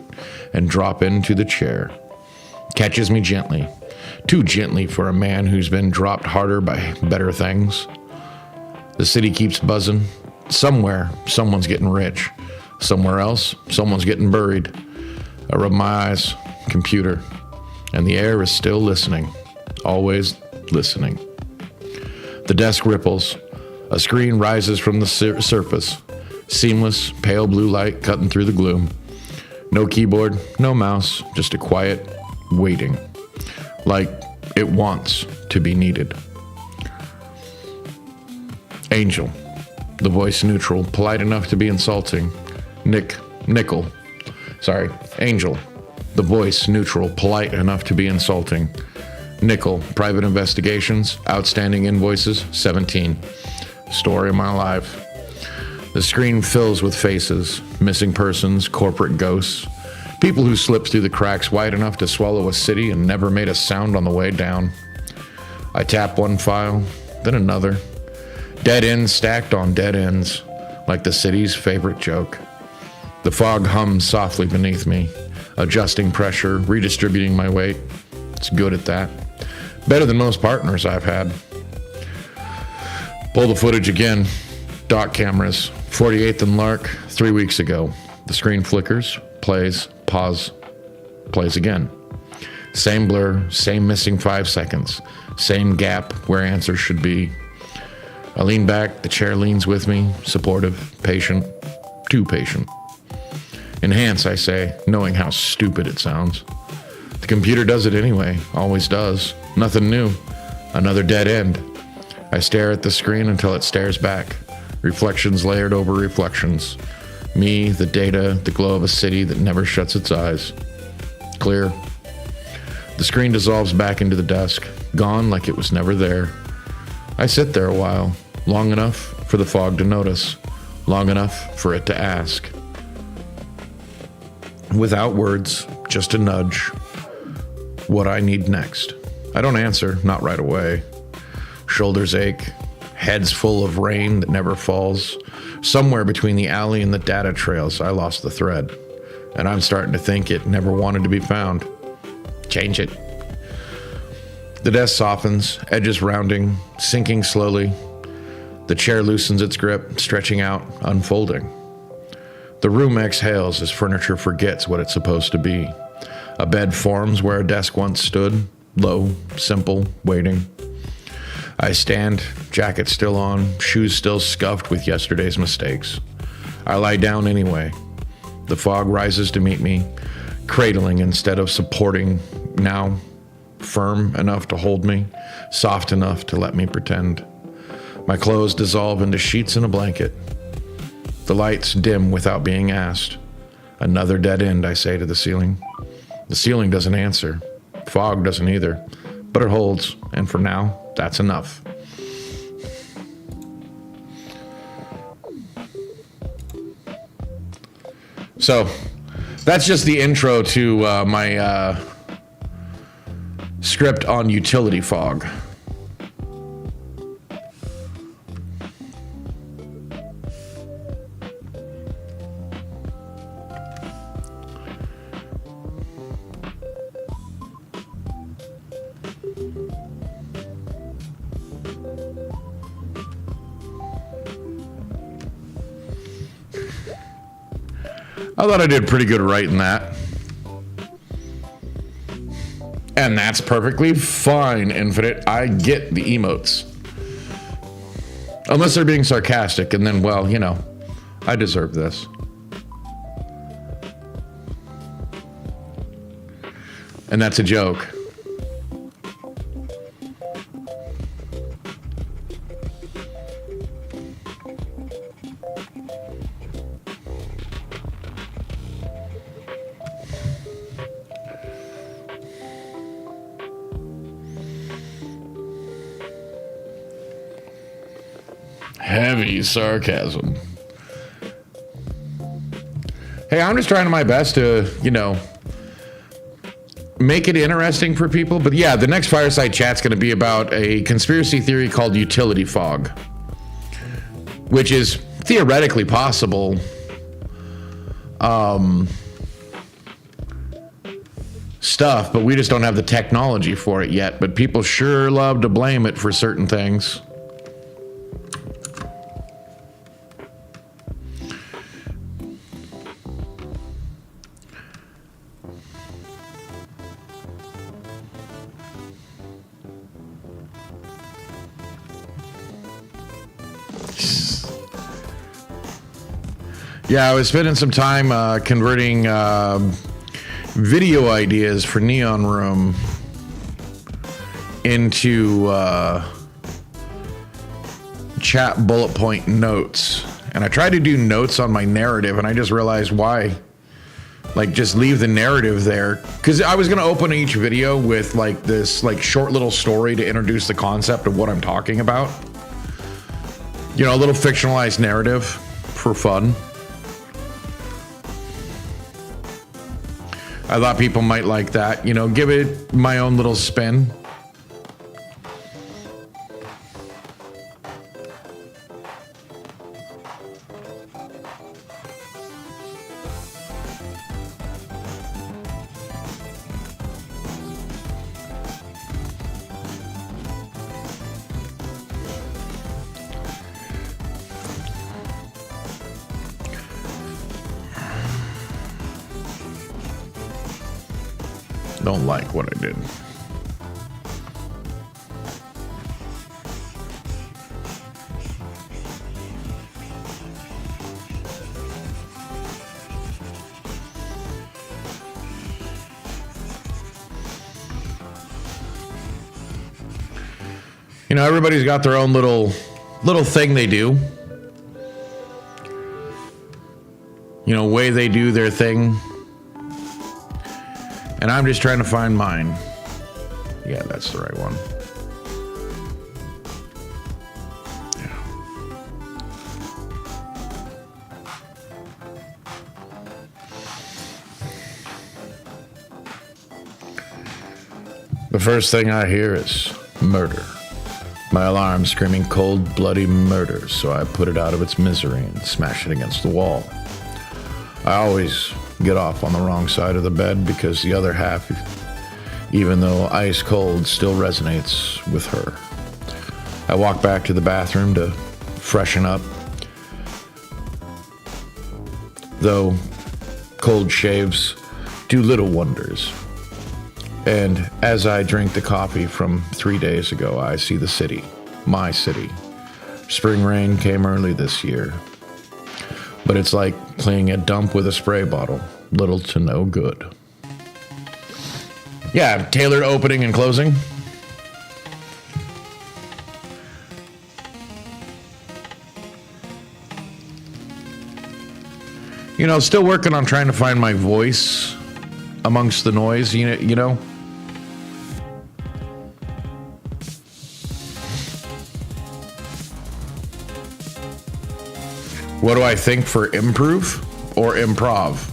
Speaker 1: and drop into the chair. Catches me gently. Too gently for a man who's been dropped harder by better things. The city keeps buzzing. Somewhere, someone's getting rich. Somewhere else, someone's getting buried. I rub my eyes, computer, and the air is still listening. Always listening. The desk ripples. A screen rises from the surface. Seamless, pale blue light cutting through the gloom. No keyboard, no mouse, just a quiet waiting. Like it wants to be needed. Angel. The voice neutral, polite enough to be insulting. Nickel. Sorry, Angel. The voice neutral, polite enough to be insulting. Nickel. Private investigations, outstanding invoices, 17. Story of my life. The screen fills with faces, missing persons, corporate ghosts, people who slipped through the cracks wide enough to swallow a city and never made a sound on the way down. I tap one file, then another. Dead ends stacked on dead ends, like the city's favorite joke. The fog hums softly beneath me, adjusting pressure, redistributing my weight. It's good at that. Better than most partners I've had. Pull the footage again. Dock cameras. 48th and Lark, 3 weeks ago. The screen flickers, plays, pause, plays again. Same blur, same missing 5 seconds. Same gap where answers should be. I lean back, the chair leans with me, supportive, patient, too patient. Enhance, I say, knowing how stupid it sounds. The computer does it anyway, always does. Nothing new. Another dead end. I stare at the screen until it stares back. Reflections layered over reflections. Me, the data, the glow of a city that never shuts its eyes. Clear. The screen dissolves back into the desk, gone like it was never there. I sit there a while, long enough for the fog to notice, long enough for it to ask. Without words, just a nudge. What I need next. I don't answer, not right away. Shoulders ache, heads full of rain that never falls. Somewhere between the alley and the data trails, I lost the thread. And I'm starting to think it never wanted to be found. Change it. The desk softens, edges rounding, sinking slowly. The chair loosens its grip, stretching out, unfolding. The room exhales as furniture forgets what it's supposed to be. A bed forms where a desk once stood, low, simple, waiting. I stand, jacket still on, shoes still scuffed with yesterday's mistakes. I lie down anyway. The fog rises to meet me, cradling instead of supporting, now firm enough to hold me, soft enough to let me pretend. My clothes dissolve into sheets and a blanket. The lights dim without being asked. Another dead end, I say to the ceiling. The ceiling doesn't answer. Fog doesn't either. But it holds, and for now, that's enough. So, that's just the intro to my script on utility fog. I thought I did pretty good writing that. And that's perfectly fine, Infinite. I get the emotes. Unless they're being sarcastic, and then, well, you know, I deserve this. And that's a joke. Heavy sarcasm. Hey, I'm just trying my best to, you know, make it interesting for people. But yeah, the next Fireside Chat's going to be about a conspiracy theory called utility fog, which is theoretically possible. Stuff, but we just don't have the technology for it yet. But people sure love to blame it for certain things. Yeah, I was spending some time converting video ideas for Neon Room into chat bullet point notes. And I tried to do notes on my narrative, and I just realized why. Like, just leave the narrative there. Because I was going to open each video with, like, this, like, short little story to introduce the concept of what I'm talking about. You know, a little fictionalized narrative for fun. I thought people might like that, you know, give it my own little spin. Don't like what I did. You know, everybody's got their own little thing they do. You know, way they do their thing. And I'm just trying to find mine. Yeah, that's the right one. Yeah. The first thing I hear is murder. My alarm screaming cold, bloody murder, so I put it out of its misery and smash it against the wall. I always get off on the wrong side of the bed because the other half, even though ice cold, still resonates with her. I walk back to the bathroom to freshen up, though cold shaves do little wonders. And as I drink the coffee from 3 days ago, I see the city, my city. Spring rain came early this year, but it's like cleaning a dump with a spray bottle, little to no good. Yeah, tailored opening and closing. You know, still working on trying to find my voice amongst the noise, you know? What do I think for improve or improv?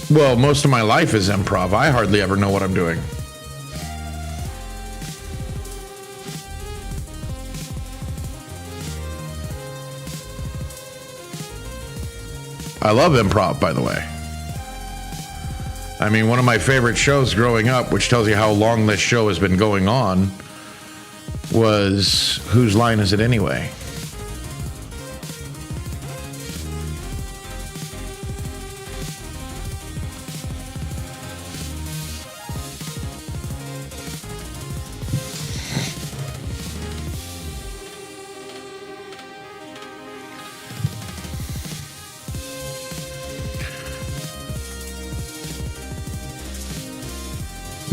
Speaker 1: Well, most of my life is improv. I hardly ever know what I'm doing. I love improv, by the way. I mean, one of my favorite shows growing up, which tells you how long this show has been going on, was Whose Line Is It Anyway?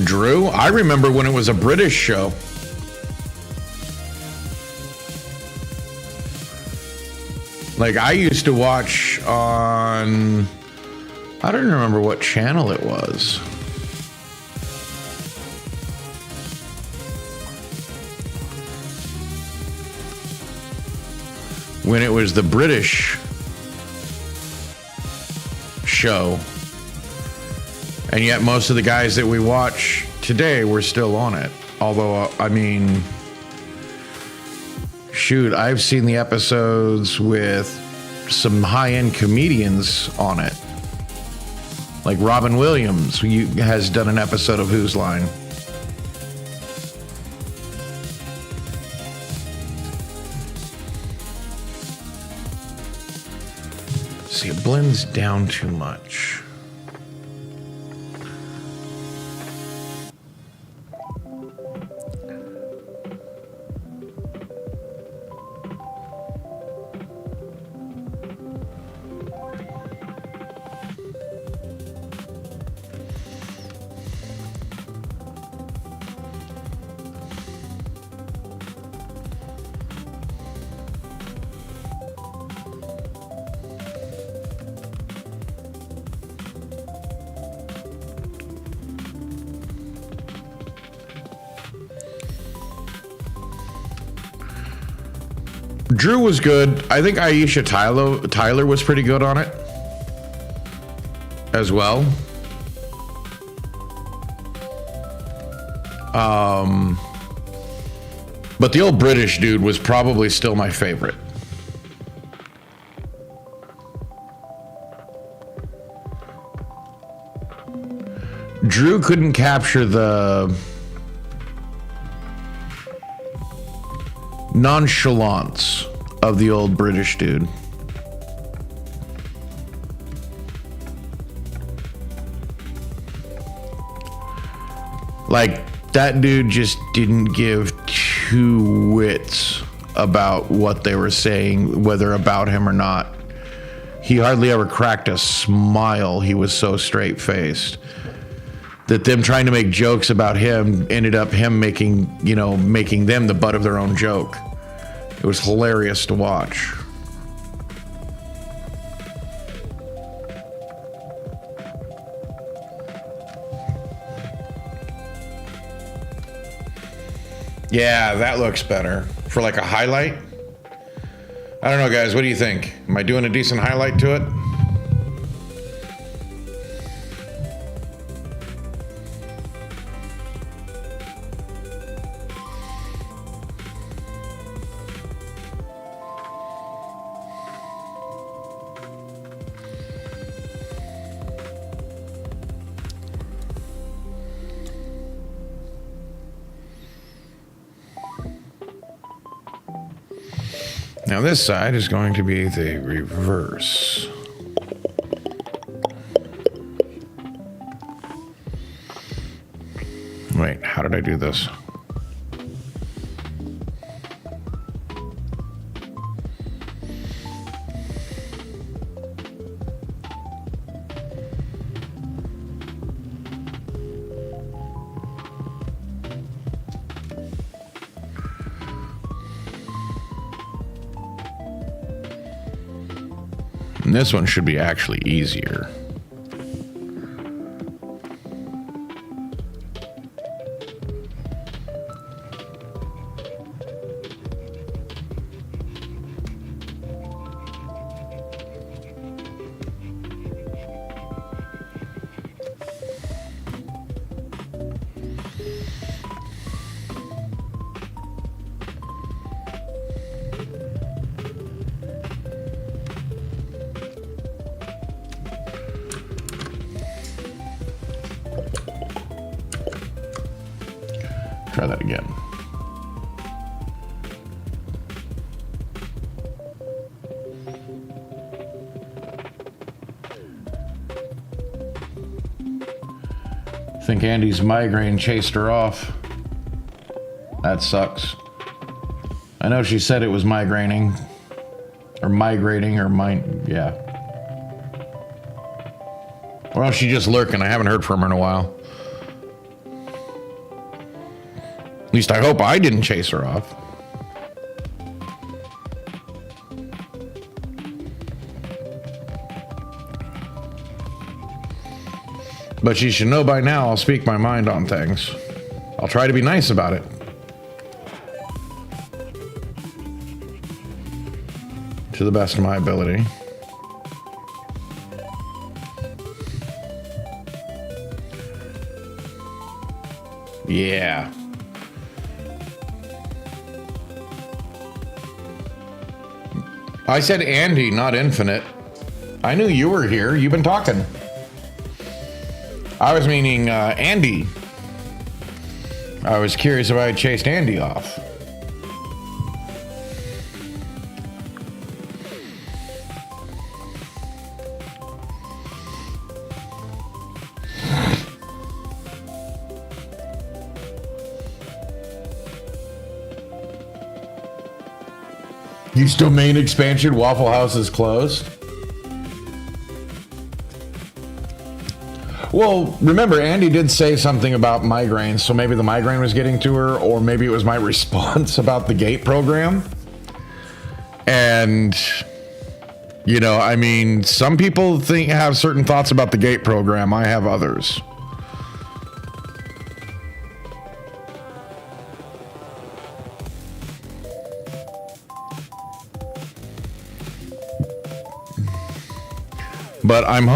Speaker 1: Drew, I remember when it was a British show. Like, I used to watch on, I don't remember what channel it was. When it was the British show. And yet most of the guys that we watch today were still on it. Although, I mean, shoot, I've seen the episodes with some high-end comedians on it. Like Robin Williams has done an episode of Whose Line. See, it blends down too much. Drew was good. I think Aisha Tyler was pretty good on it as well. But the old British dude was probably still my favorite. Drew couldn't capture the nonchalance of the old British dude. Like, that dude just didn't give two wits about what they were saying, whether about him or not. He hardly ever cracked a smile. He was so straight-faced that them trying to make jokes about him ended up him making them the butt of their own joke. It was hilarious to watch. Yeah, that looks better. For like a highlight? I don't know, guys. What do you think? Am I doing a decent highlight to it? Now this side is going to be the reverse. Wait, how did I do this? And this one should be actually easier. Try that again. Think Andy's migraine chased her off. That sucks. I know she said it was migraining. Or migrating, or yeah. Or else she's just lurking. I haven't heard from her in a while. At least I hope I didn't chase her off. But she should know by now I'll speak my mind on things. I'll try to be nice about it. To the best of my ability. Yeah. I said Andy, not Infinite. I knew you were here. You've been talking. I was meaning Andy. I was curious if I had chased Andy off. You still main expansion? Waffle House is closed? Well, remember, Andy did say something about migraines, so maybe the migraine was getting to her, or maybe it was my response about the gate program. And, you know, I mean, some people have certain thoughts about the gate program. I have others. But I'm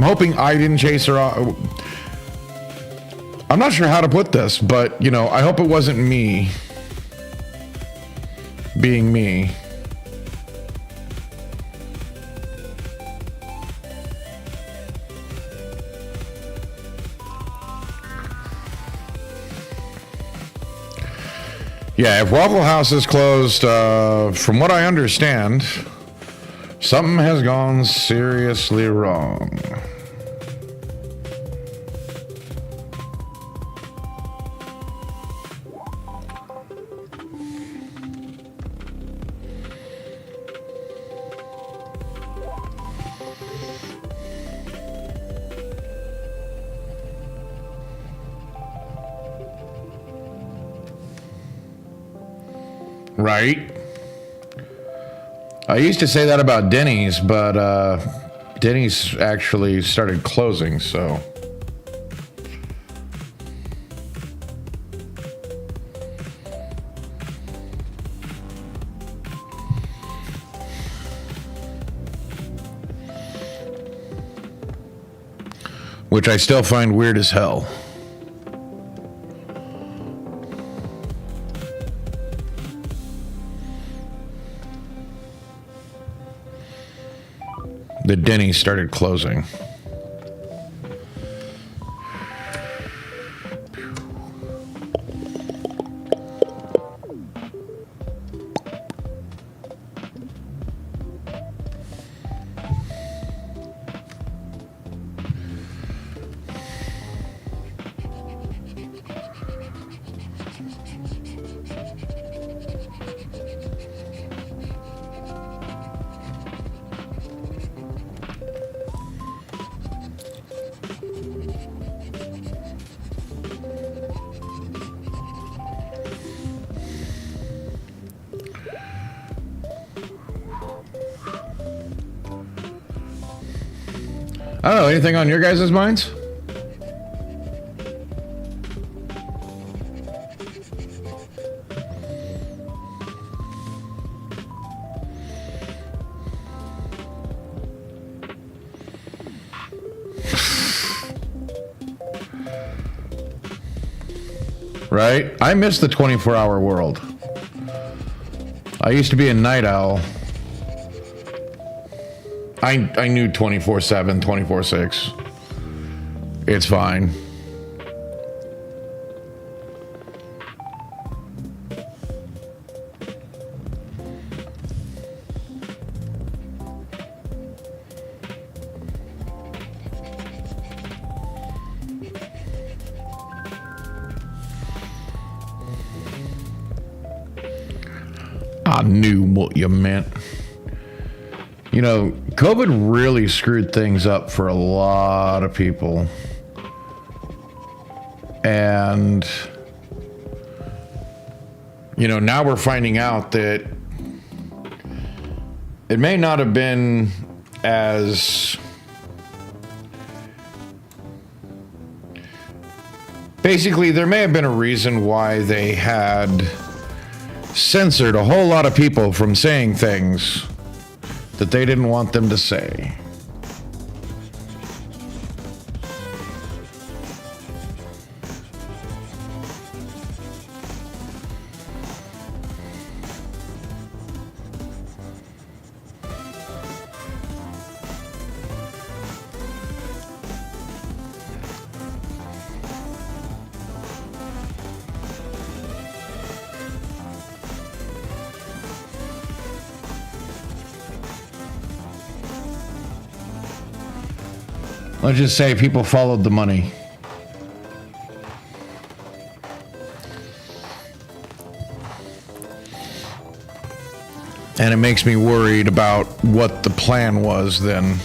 Speaker 1: hoping I didn't chase her off. I'm not sure how to put this, but, you know, I hope it wasn't me being me. Yeah, if Waffle House is closed, from what I understand, something has gone seriously wrong. Right? I used to say that about Denny's, but Denny's actually started closing, so. Which I still find weird as hell. The Denny's started closing. I don't know, anything on your guys' minds? Right? I miss the 24-hour world. I used to be a night owl. I knew 24/7, 24/6. It's fine. I knew what you meant. You know, COVID really screwed things up for a lot of people. And, you know, now we're finding out that it may not have been as... Basically, there may have been a reason why they had censored a whole lot of people from saying things that they didn't want them to say. Let's just say people followed the money. And it makes me worried about what the plan was then.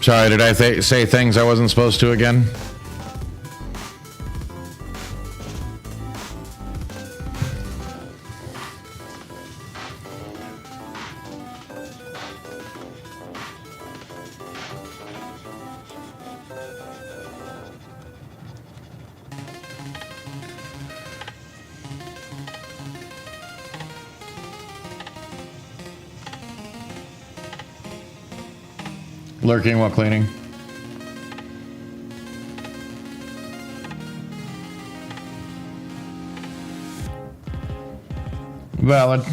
Speaker 1: Sorry, did I say things I wasn't supposed to again? Lurking while cleaning. Valid.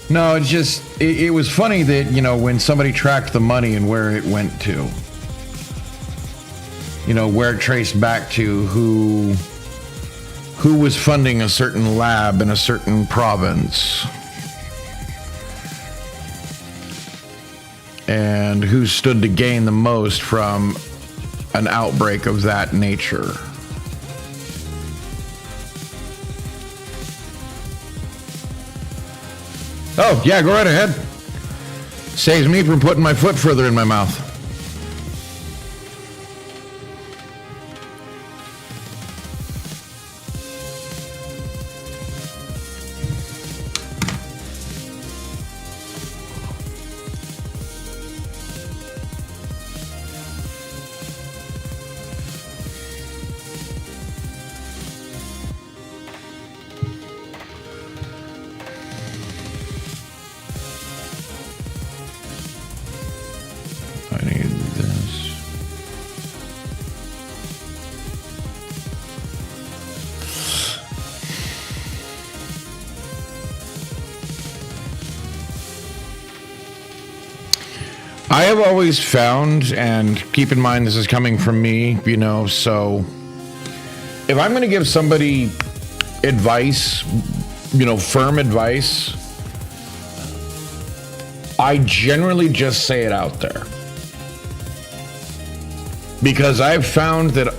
Speaker 1: No, it's just, it was funny that, you know, when somebody tracked the money and where it went to, you know, where it traced back to who was funding a certain lab in a certain province and who stood to gain the most from an outbreak of that nature. Oh, yeah, go right ahead. Saves me from putting my foot further in my mouth. I need this. I have always found, and keep in mind this is coming from me, you know, so if I'm going to give somebody advice, you know, firm advice, I generally just say it out there. Because I've found that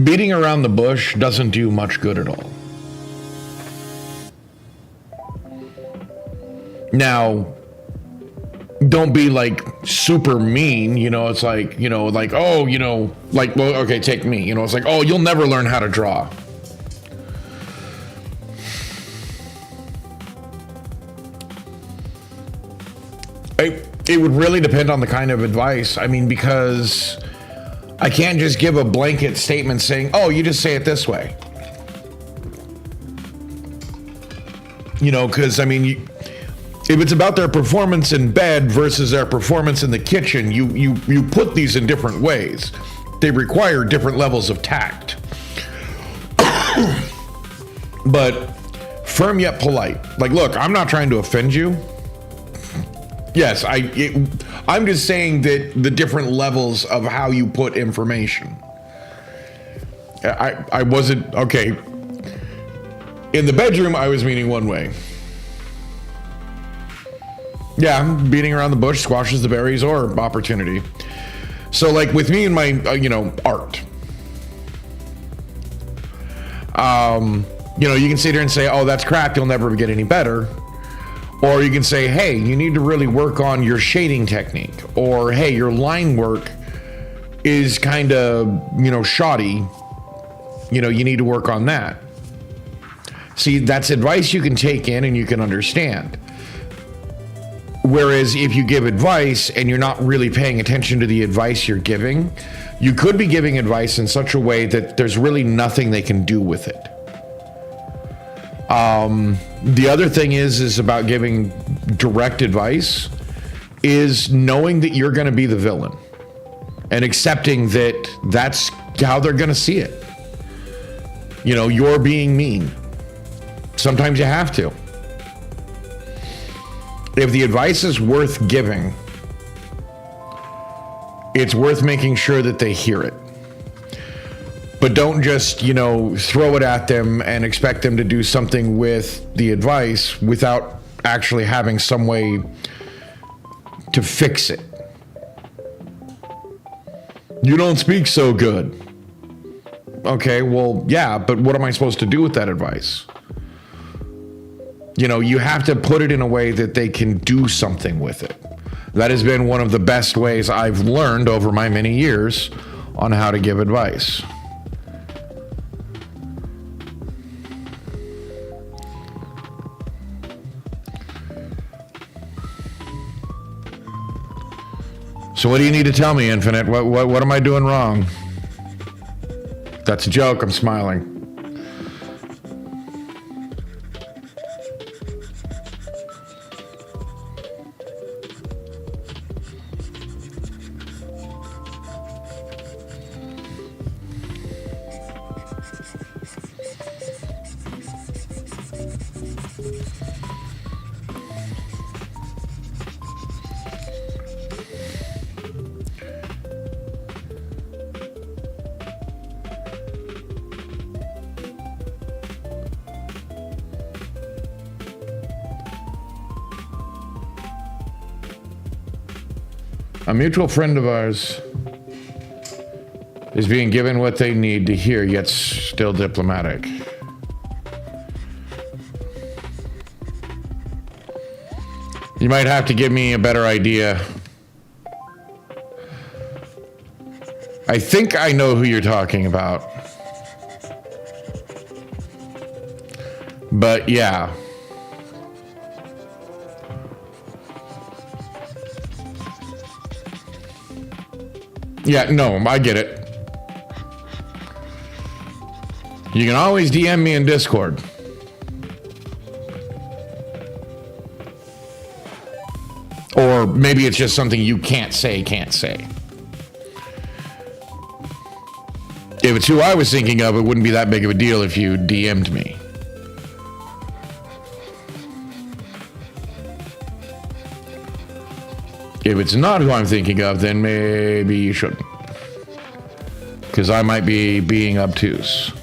Speaker 1: beating around the bush doesn't do much good at all. Now, don't be like super mean, you know, it's like, you know, like, oh, you know, like, well, okay, take me, you know, it's like, oh, you'll never learn how to draw. It would really depend on the kind of advice. I mean, because I can't just give a blanket statement saying, oh, you just say it this way. You know, because, I mean, if it's about their performance in bed versus their performance in the kitchen, you put these in different ways. They require different levels of tact. But firm yet polite. Like, look, I'm not trying to offend you. Yes, I'm just saying that the different levels of how you put information. I wasn't, okay. In the bedroom, I was meaning one way. Yeah, beating around the bush squashes the berries or opportunity. So like with me and my, you know, art. You know, you can sit here and say, oh, that's crap, you'll never get any better. Or you can say, hey, you need to really work on your shading technique. Or, hey, your line work is kind of, you know, shoddy. You know, you need to work on that. See, that's advice you can take in and you can understand. Whereas if you give advice and you're not really paying attention to the advice you're giving, you could be giving advice in such a way that there's really nothing they can do with it. The other thing is about giving direct advice is knowing that you're going to be the villain and accepting that that's how they're going to see it. You know, you're being mean. Sometimes you have to. If the advice is worth giving, it's worth making sure that they hear it. But don't just, throw it at them and expect them to do something with the advice without actually having some way to fix it. You don't speak so good. Okay, well, yeah, but what am I supposed to do with that advice? You have to put it in a way that they can do something with it. That has been one of the best ways I've learned over my many years on how to give advice. So what do you need to tell me, Infinite? What am I doing wrong? That's a joke. I'm smiling. A mutual friend of ours is being given what they need to hear, yet still diplomatic. You might have to give me a better idea. I think I know who you're talking about. But yeah. Yeah, no, I get it. You can always DM me in Discord. Or maybe it's just something you can't say. If it's who I was thinking of, it wouldn't be that big of a deal if you DM'd me. If it's not who I'm thinking of, then maybe you shouldn't. Because I might be being obtuse.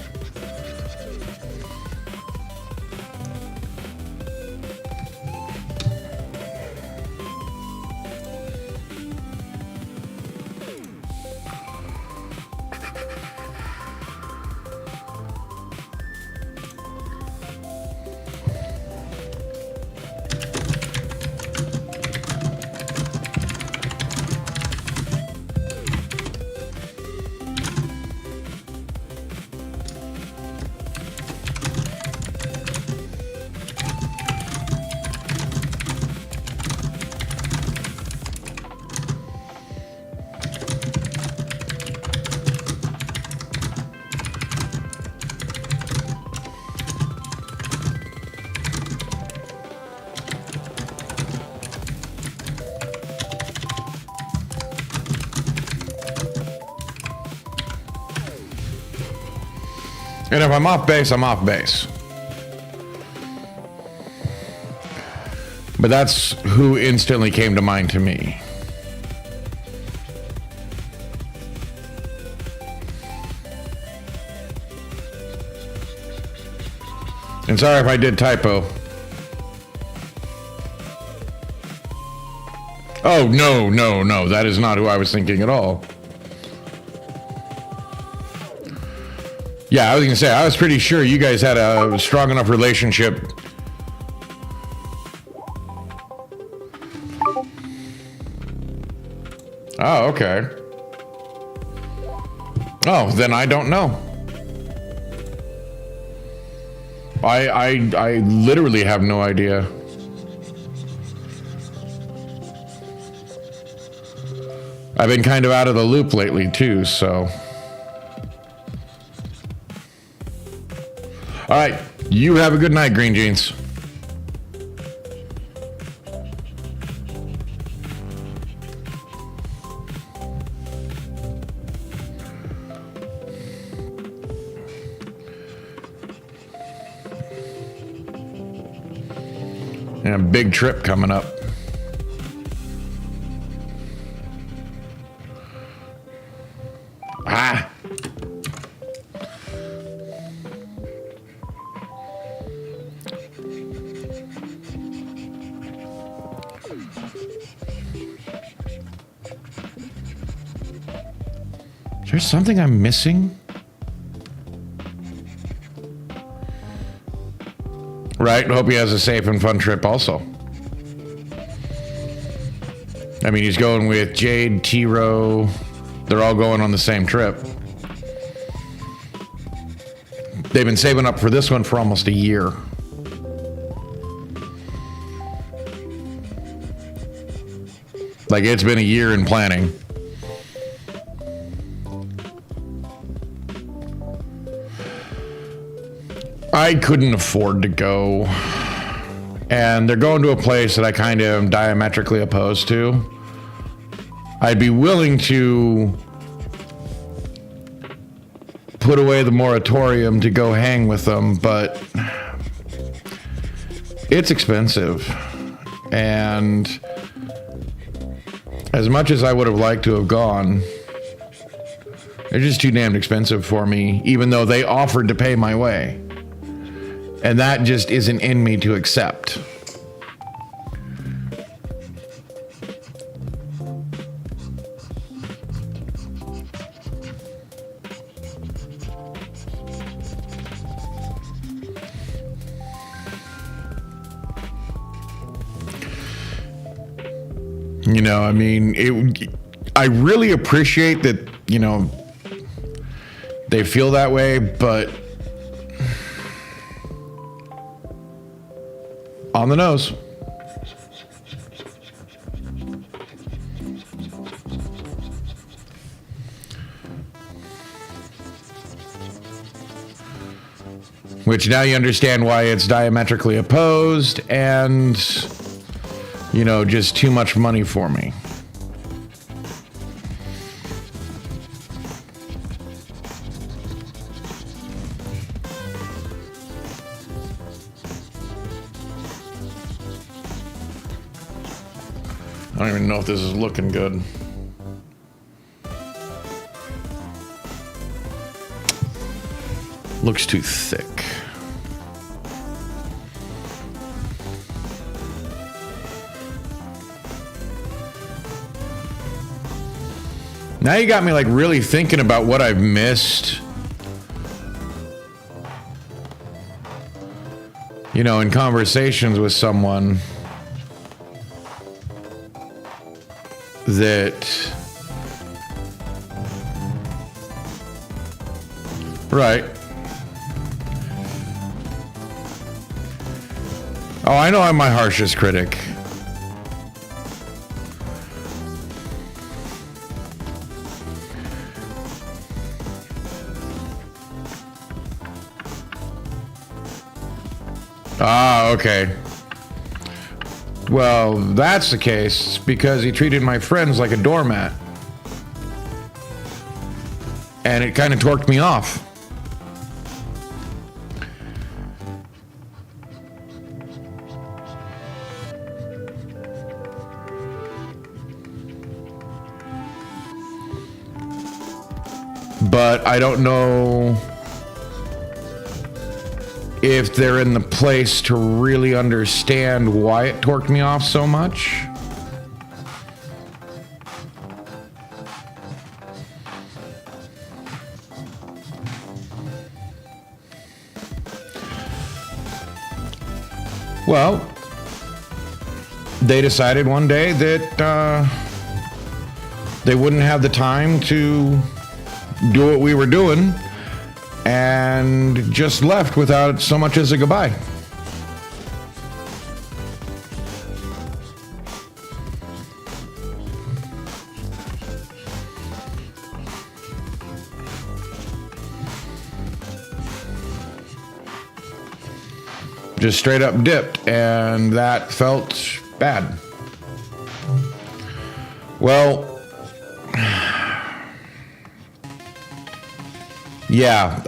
Speaker 1: And if I'm off base, I'm off base. But that's who instantly came to mind to me. And sorry if I did typo. Oh, no. That is not who I was thinking at all. Yeah, I was going to say, I was pretty sure you guys had a strong enough relationship. Oh, okay. Oh, then I don't know. I literally have no idea. I've been kind of out of the loop lately too, so. All right, you have a good night, Green Jeans. And a big trip coming up. Ah. Is there something I'm missing? Right. Hope he has a safe and fun trip also. I mean, he's going with Jade, T-Row. They're all going on the same trip. They've been saving up for this one for almost a year. Like, it's been a year in planning. I couldn't afford to go. And they're going to a place that I kind of am diametrically opposed to. I'd be willing to put away the moratorium to go hang with them, but it's expensive. And as much as I would have liked to have gone, they're just too damn expensive for me, even though they offered to pay my way. And that just isn't in me to accept. You know, I mean, I really appreciate that, you know, they feel that way, but on the nose. Which now you understand why it's diametrically opposed and, you know, just too much money for me. I don't even know if this is looking good. Looks too thick. Now you got me like really thinking about what I've missed. You know, in conversations with someone that, right. Oh, I know I'm my harshest critic. Ah, okay. Well, that's the case because he treated my friends like a doormat. And it kind of torqued me off. But I don't know if they're in the place to really understand why it torqued me off so much. Well, they decided one day that they wouldn't have the time to do what we were doing and just left without so much as a goodbye. Just straight up dipped, and that felt bad. Well, yeah,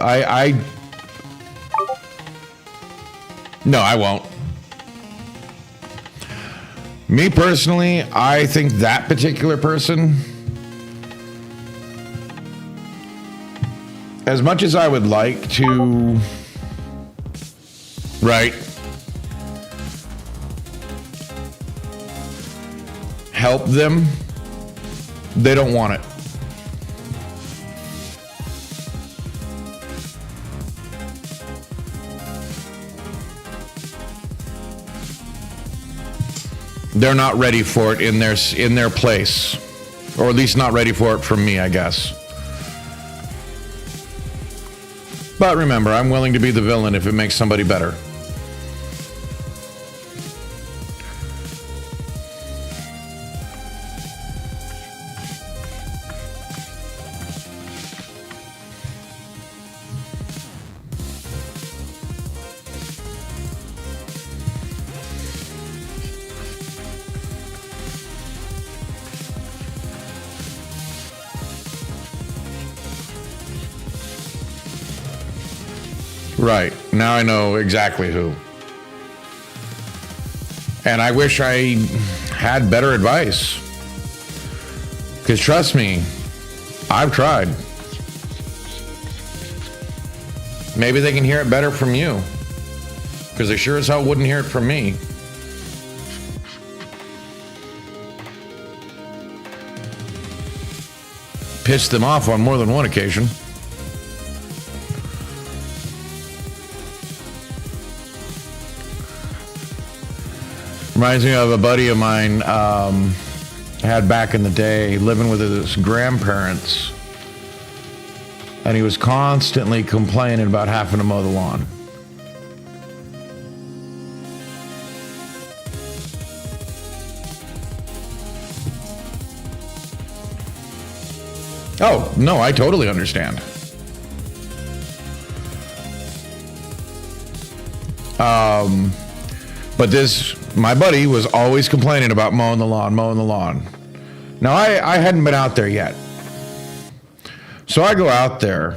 Speaker 1: no, I won't. Me personally, I think that particular person as much as I would like to, right, help them, they don't want it. They're not ready for it in their place, or at least not ready for it from me, I guess. But remember, I'm willing to be the villain if it makes somebody better. Right. Now I know exactly who. And I wish I had better advice. Because trust me, I've tried. Maybe they can hear it better from you. Because they sure as hell wouldn't hear it from me. Pissed them off on more than one occasion. Reminds me of a buddy of mine had back in the day living with his grandparents, and he was constantly complaining about having to mow the lawn. Oh, no, I totally understand. But my buddy was always complaining about mowing the lawn. Now, I hadn't been out there yet. So I go out there.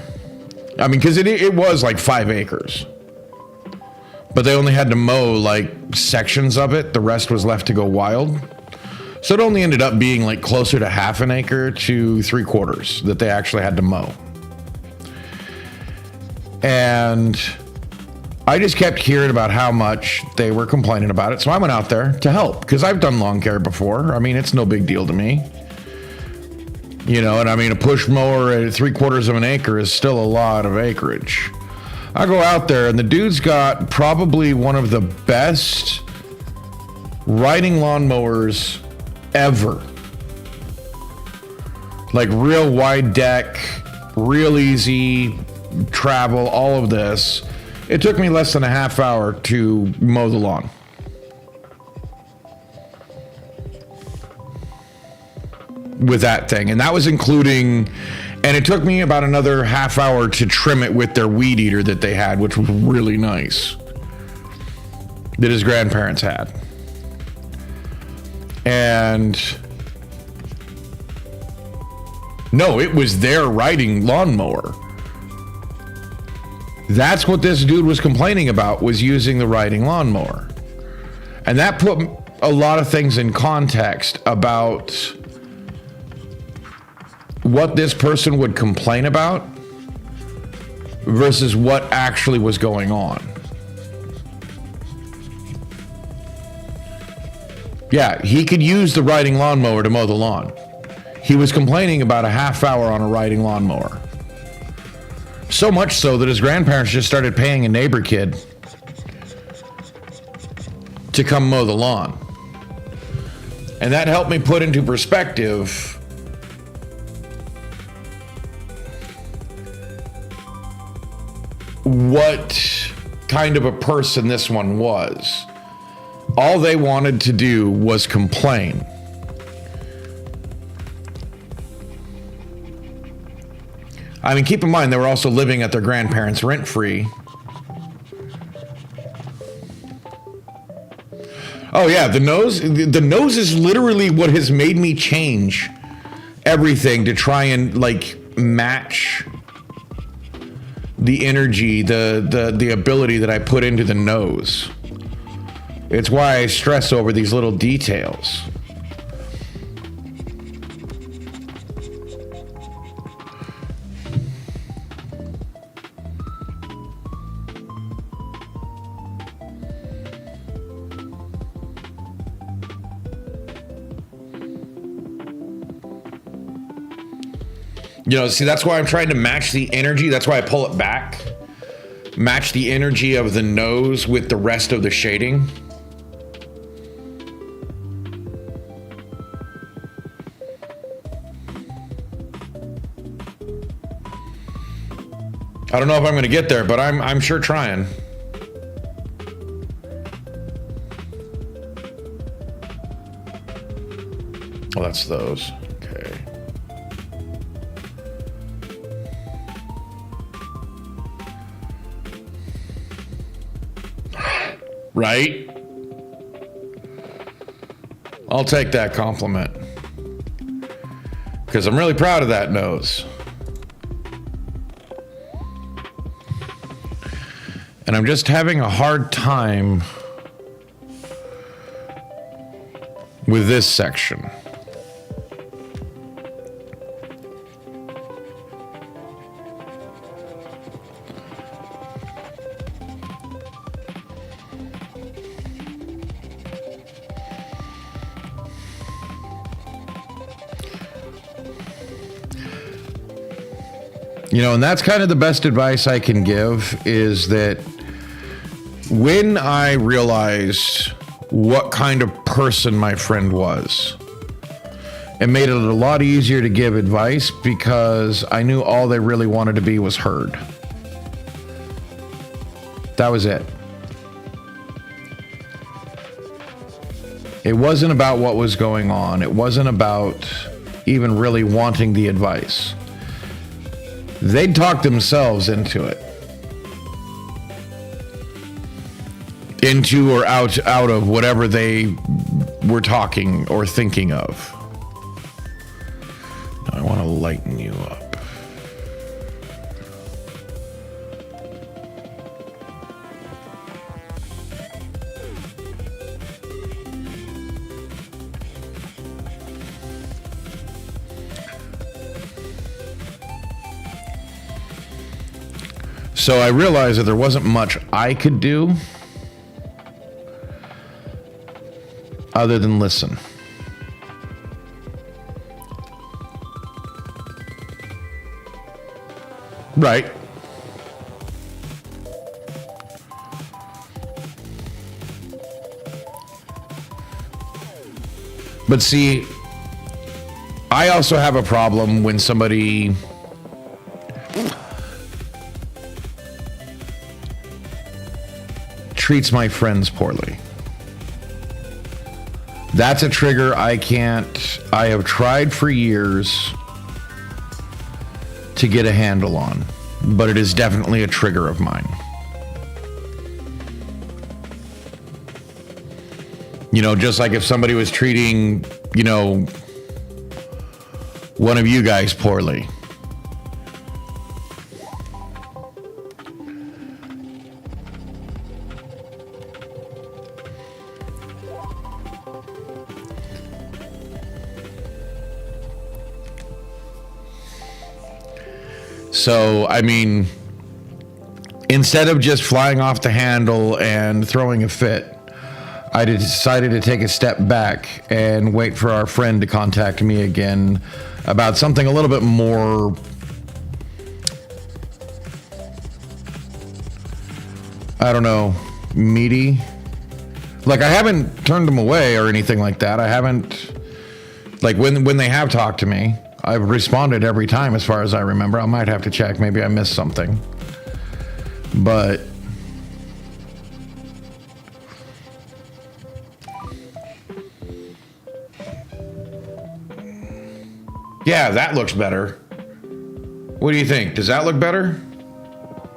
Speaker 1: I mean, because it was like 5 acres. But they only had to mow like sections of it. The rest was left to go wild. So it only ended up being like closer to half an acre to 3/4 that they actually had to mow. And I just kept hearing about how much they were complaining about it. So I went out there to help because I've done lawn care before. I mean, it's no big deal to me. You know, and I mean, a push mower at 3/4 of an acre is still a lot of acreage. I go out there and the dude's got probably one of the best riding lawnmowers ever. Like real wide deck, real easy travel, all of this. It took me less than a half hour to mow the lawn. With that thing. And that was including, and it took me about another half hour to trim it with their weed eater that they had, which was really nice. That his grandparents had. And no, it was their riding lawnmower. That's what this dude was complaining about, was using the riding lawnmower. And that put a lot of things in context about what this person would complain about versus what actually was going on. Yeah, he could use the riding lawnmower to mow the lawn. He was complaining about a half hour on a riding lawnmower. So much so that his grandparents just started paying a neighbor kid to come mow the lawn. And that helped me put into perspective what kind of a person this one was. All they wanted to do was complain. I mean, keep in mind, they were also living at their grandparents' rent-free. Oh yeah, the nose is literally what has made me change everything to try and like match the energy, the ability that I put into the nose. It's why I stress over these little details. You know, see, that's why I'm trying to match the energy. That's why I pull it back. Match the energy of the nose with the rest of the shading. I don't know if I'm going to get there, but I'm sure trying. Oh, that's those. Okay. Right? I'll take that compliment. Because I'm really proud of that nose. And I'm just having a hard time with this section. You know, and that's kind of the best advice I can give, is that when I realized what kind of person my friend was, it made it a lot easier to give advice because I knew all they really wanted to be was heard. That was it. It wasn't about what was going on. It wasn't about even really wanting the advice. They'd talk themselves into it. Into or out of whatever they were talking or thinking of. Now I want to lighten you up. So I realized that there wasn't much I could do other than listen. Right. But see, I also have a problem when somebody treats my friends poorly. That's a trigger I have tried for years to get a handle on, but it is definitely a trigger of mine. You know, just like if somebody was treating, you know, one of you guys poorly. So, I mean, instead of just flying off the handle and throwing a fit, I decided to take a step back and wait for our friend to contact me again about something a little bit more, I don't know, meaty. Like, I haven't turned them away or anything like that. I haven't, like, when they have talked to me, I've responded every time as far as I remember. I might have to check. Maybe I missed something. But yeah, that looks better. What do you think? Does that look better?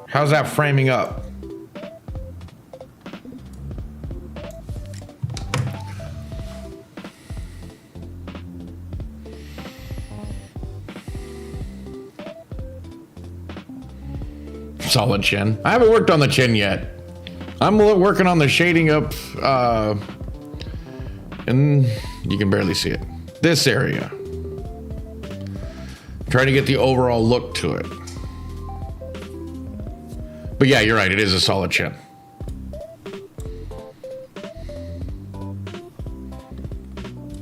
Speaker 1: How's that framing up? Solid chin. I haven't worked on the chin yet. I'm working on the shading up, and you can barely see it. This area. Trying to get the overall look to it. But yeah, you're right. It is a solid chin.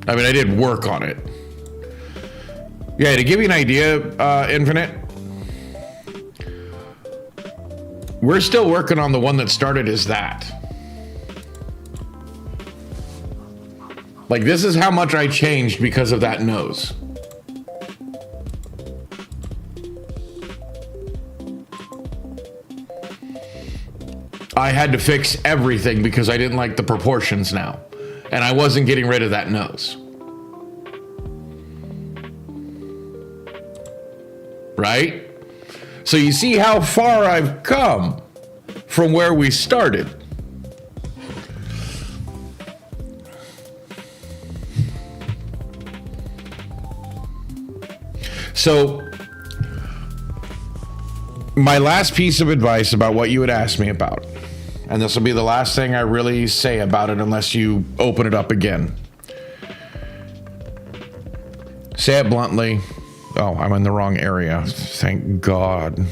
Speaker 1: I mean, I did work on it. Yeah, to give you an idea, Infinite, we're still working on the one that started as that. Like, this is how much I changed because of that nose. I had to fix everything because I didn't like the proportions now. And I wasn't getting rid of that nose. Right? So you see how far I've come from where we started. So my last piece of advice about what you had asked me about, and this will be the last thing I really say about it unless you open it up again. Say it bluntly. Oh, I'm in the wrong area. Thank God.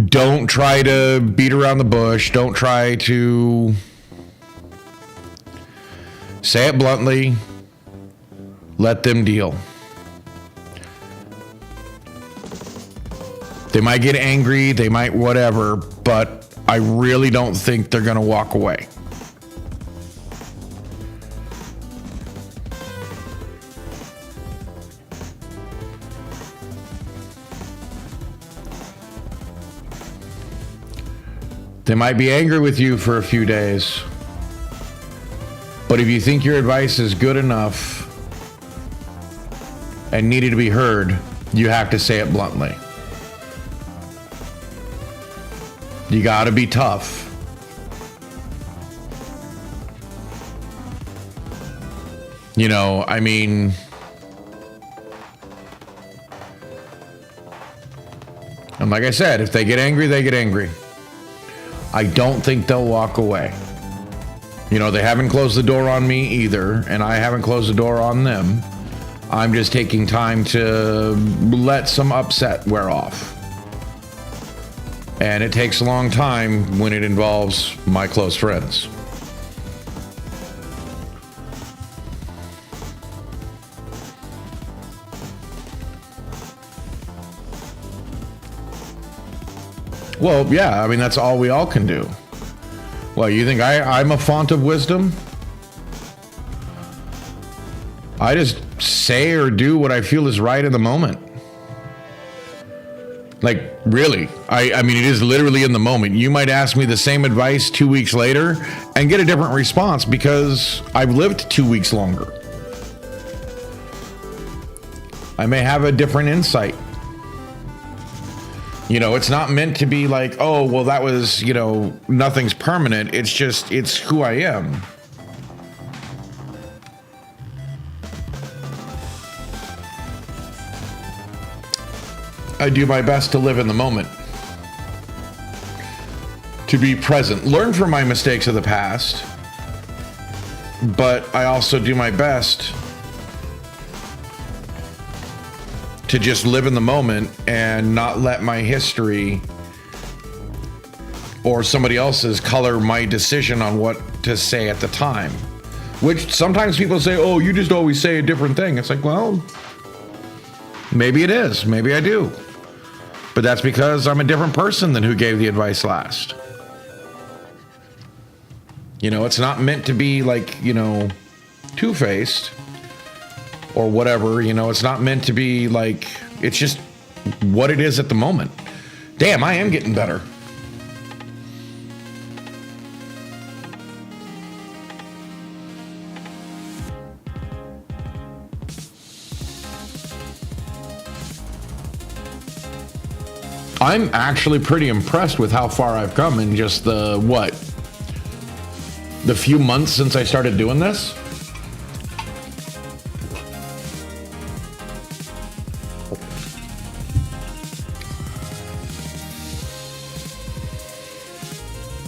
Speaker 1: Don't try to beat around the bush. Don't try to... Say it bluntly. Let them deal. They might get angry. They might whatever. But I really don't think they're going to walk away. They might be angry with you for a few days, but if you think your advice is good enough and needed to be heard, you have to say it bluntly. You got to be tough. You know, I mean, and like I said, if they get angry, they get angry. I don't think they'll walk away. You know, they haven't closed the door on me either, and I haven't closed the door on them. I'm just taking time to let some upset wear off. And it takes a long time when it involves my close friends. Well, yeah, I mean, that's all we all can do. Well, you think I'm a font of wisdom? I just say or do what I feel is right in the moment. Like, really. I mean, it is literally in the moment. You might ask me the same advice 2 weeks later and get a different response because I've lived 2 weeks longer. I may have a different insight. You know, it's not meant to be like, oh, well, that was, you know, nothing's permanent. It's just, it's who I am. I do my best to live in the moment. To be present. Learn from my mistakes of the past. But I also do my best to just live in the moment and not let my history or somebody else's color my decision on what to say at the time. Which sometimes people say, oh, you just always say a different thing. It's like, well, maybe it is. Maybe I do. But that's because I'm a different person than who gave the advice last. You know, it's not meant to be like, you know, two-faced or whatever, you know, it's not meant to be like, it's just what it is at the moment. Damn, I am getting better. I'm actually pretty impressed with how far I've come in just the few months since I started doing this.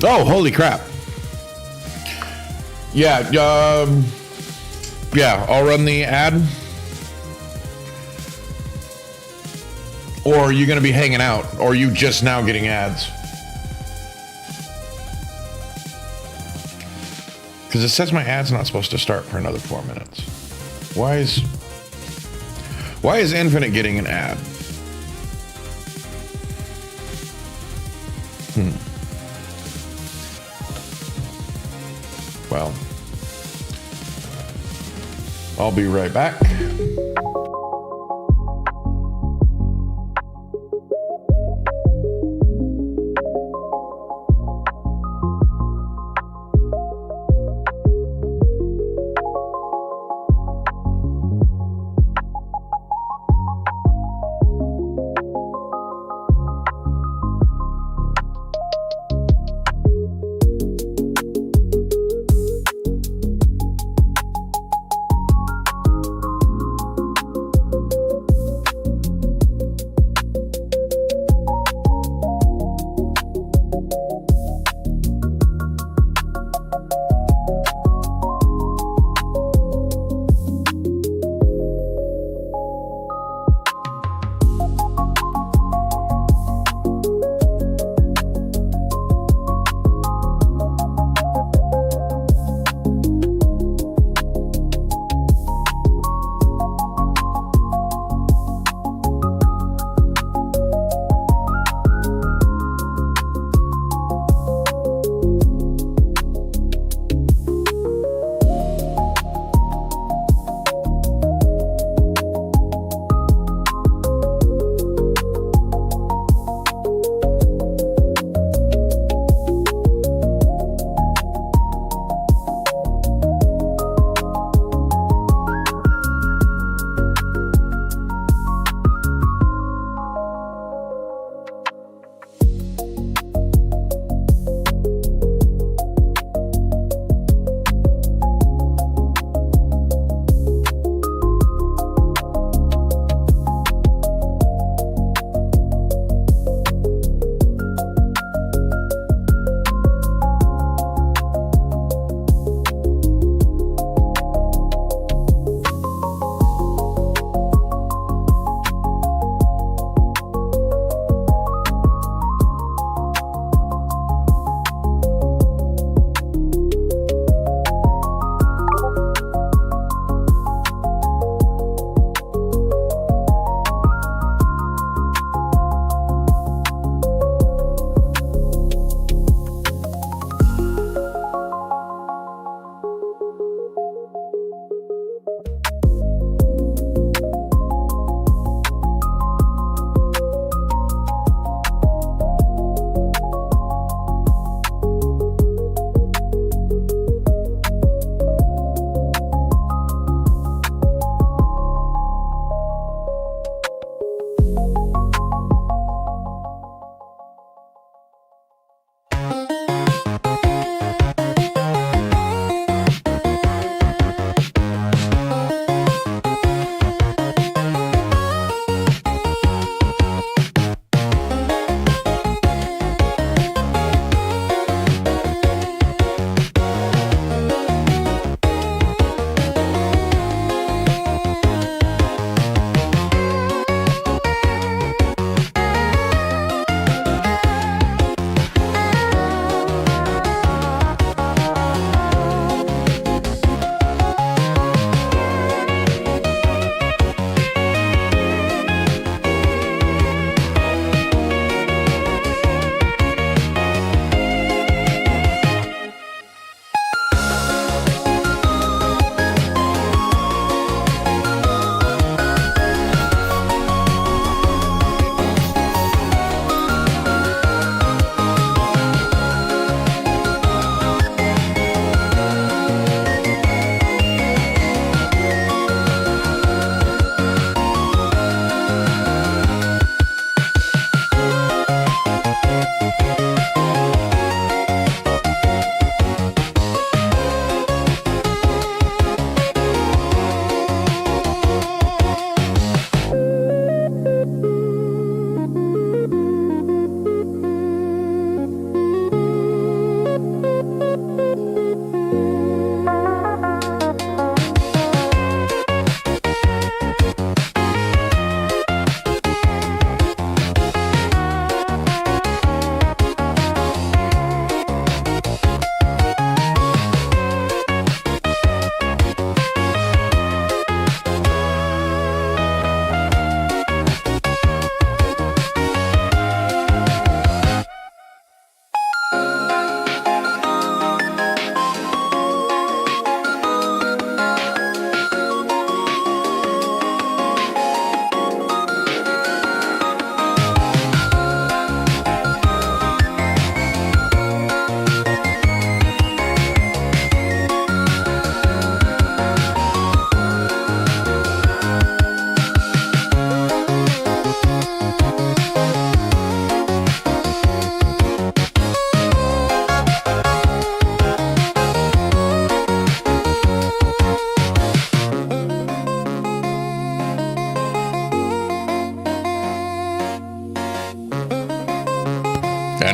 Speaker 1: Oh, holy crap. Yeah, I'll run the ad. Or are you going to be hanging out? Or are you just now getting ads? Because it says my ad's not supposed to start for another 4 minutes. Why is... Why is Infinite getting an ad? Well, I'll be right back.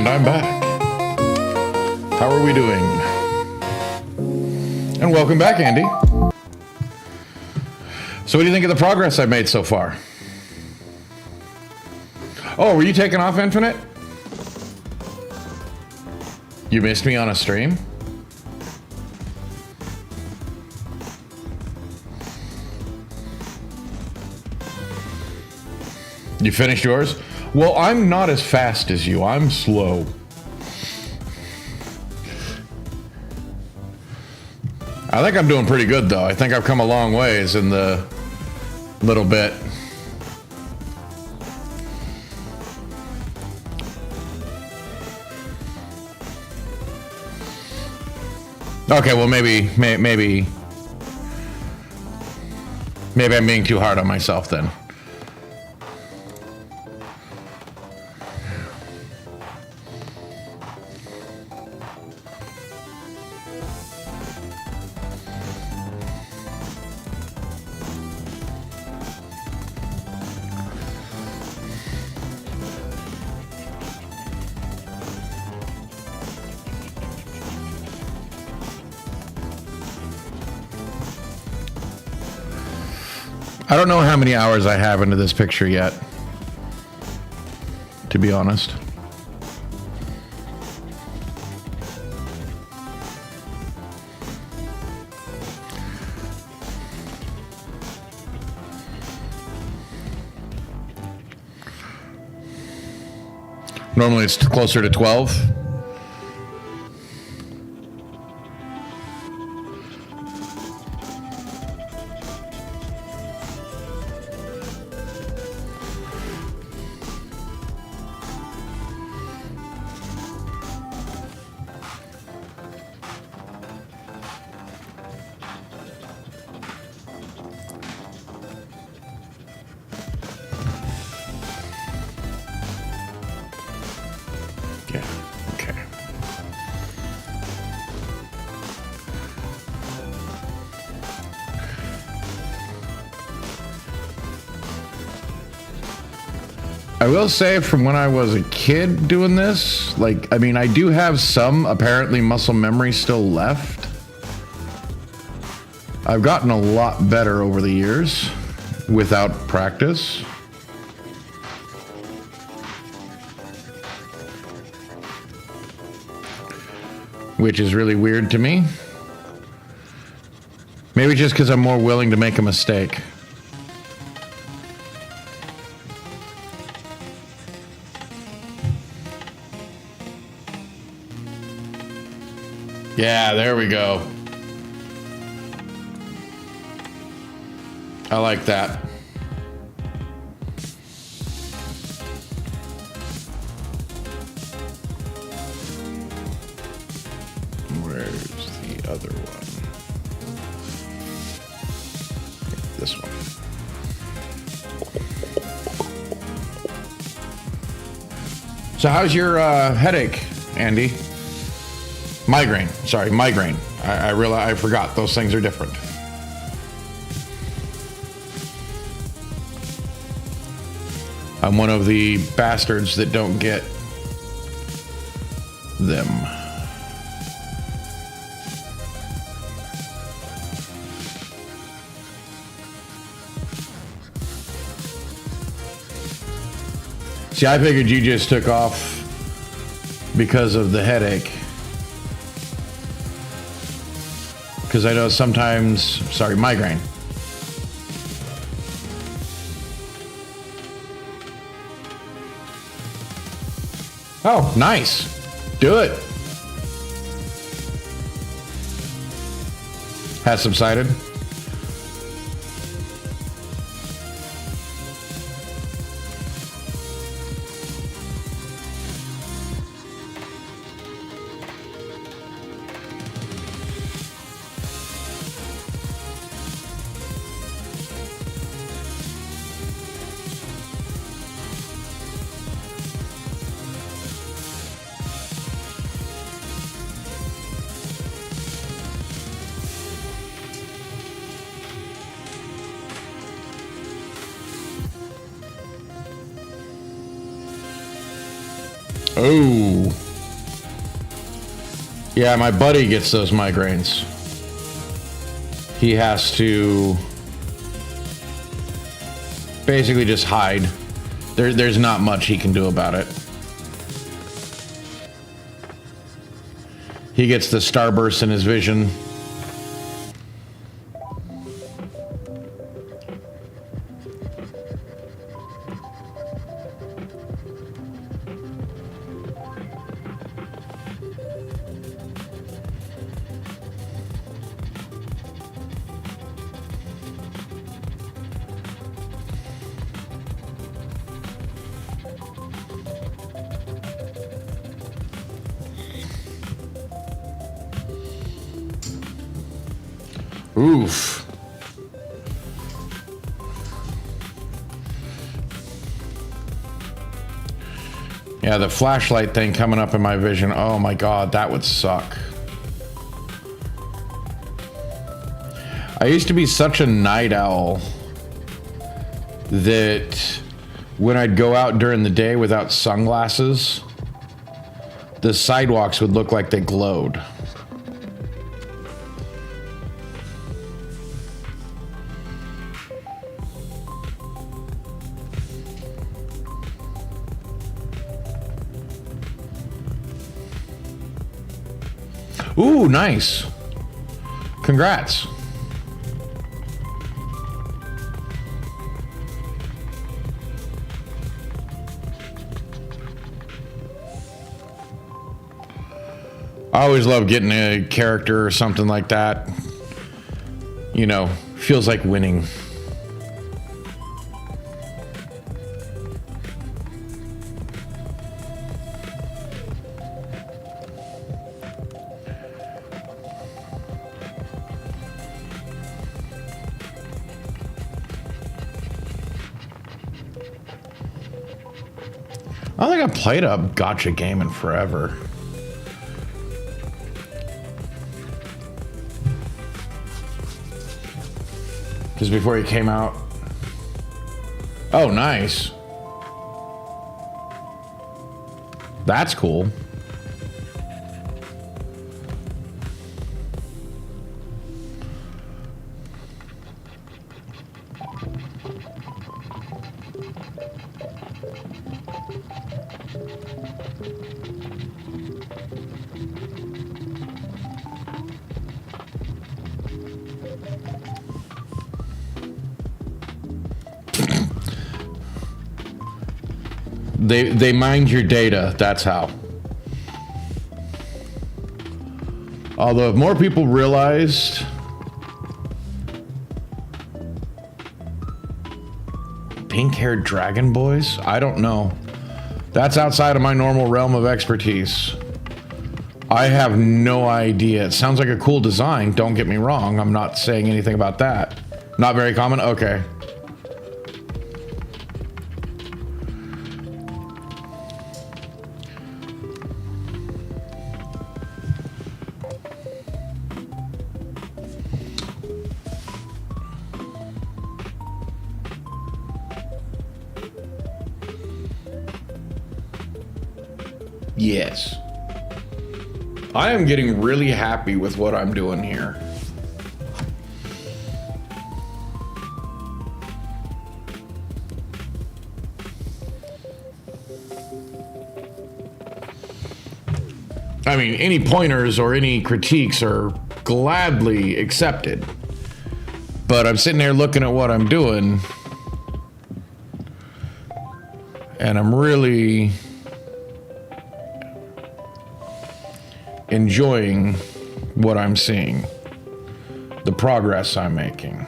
Speaker 1: And I'm back. How are we doing? And welcome back, Andy. So what do you think of the progress I've made so far? Oh, were you taking off, Infinite? You missed me on a stream? You finished yours? Well, I'm not as fast as you. I'm slow. I think I'm doing pretty good, though. I think I've come a long ways in the little bit. Okay, well, maybe I'm being too hard on myself then. I don't know how many hours I have into this picture yet, to be honest. Normally it's closer to 12. Yeah, okay. I will say from when I was a kid doing this, like, I mean, I do have some apparently muscle memory still left. I've gotten a lot better over the years without practice. Which is really weird to me. Maybe just because I'm more willing to make a mistake. Yeah, there we go. I like that. Where's the other one? This one. So how's your headache, Andy? Migraine. Sorry, migraine. I realize I forgot those things are different. I'm one of the bastards that don't get them. See, I figured you just took off because of the headache. Because I know sometimes, sorry, migraine. Oh, nice. Do it. Has subsided. Oh. Yeah, my buddy gets those migraines. He has to basically just hide. There's not much he can do about it. He gets the starburst in his vision. Oof. Yeah, the flashlight thing coming up in my vision. Oh my God, that would suck. I used to be such a night owl that when I'd go out during the day without sunglasses, the sidewalks would look like they glowed. Ooh, nice. Congrats. I always love getting a character or something like that. You know, feels like winning. I don't think I've played a gacha game in forever. Because before he came out. Oh, nice. That's cool. They mined your data, that's how. Although if more people realized pink-haired dragon boys, I don't know. That's outside of my normal realm of expertise. I have no idea. It sounds like a cool design, don't get me wrong. I'm not saying anything about that. Not very common? Okay. Yes. I am getting really happy with what I'm doing here. I mean, any pointers or any critiques are gladly accepted. But I'm sitting there looking at what I'm doing, and I'm really enjoying what I'm seeing, the progress I'm making.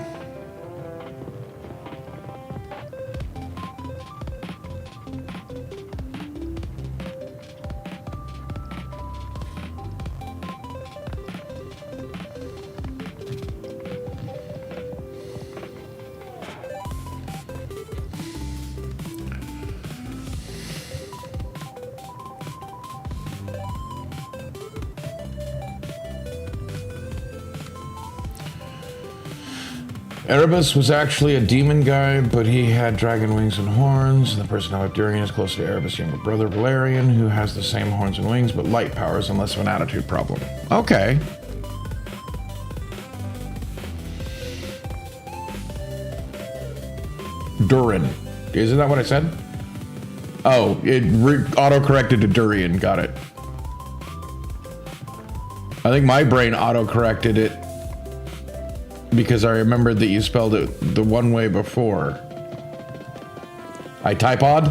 Speaker 1: Erebus was actually a demon guy, but he had dragon wings and horns. And the person now with Durian is close to Erebus' younger brother, Valerian, who has the same horns and wings, but light powers and less of an attitude problem. Okay. Durin. Isn't that what I said? Oh, it auto-corrected to Durian. Got it. I think my brain auto-corrected it because I remembered that you spelled it the one way before. I Tide Pod?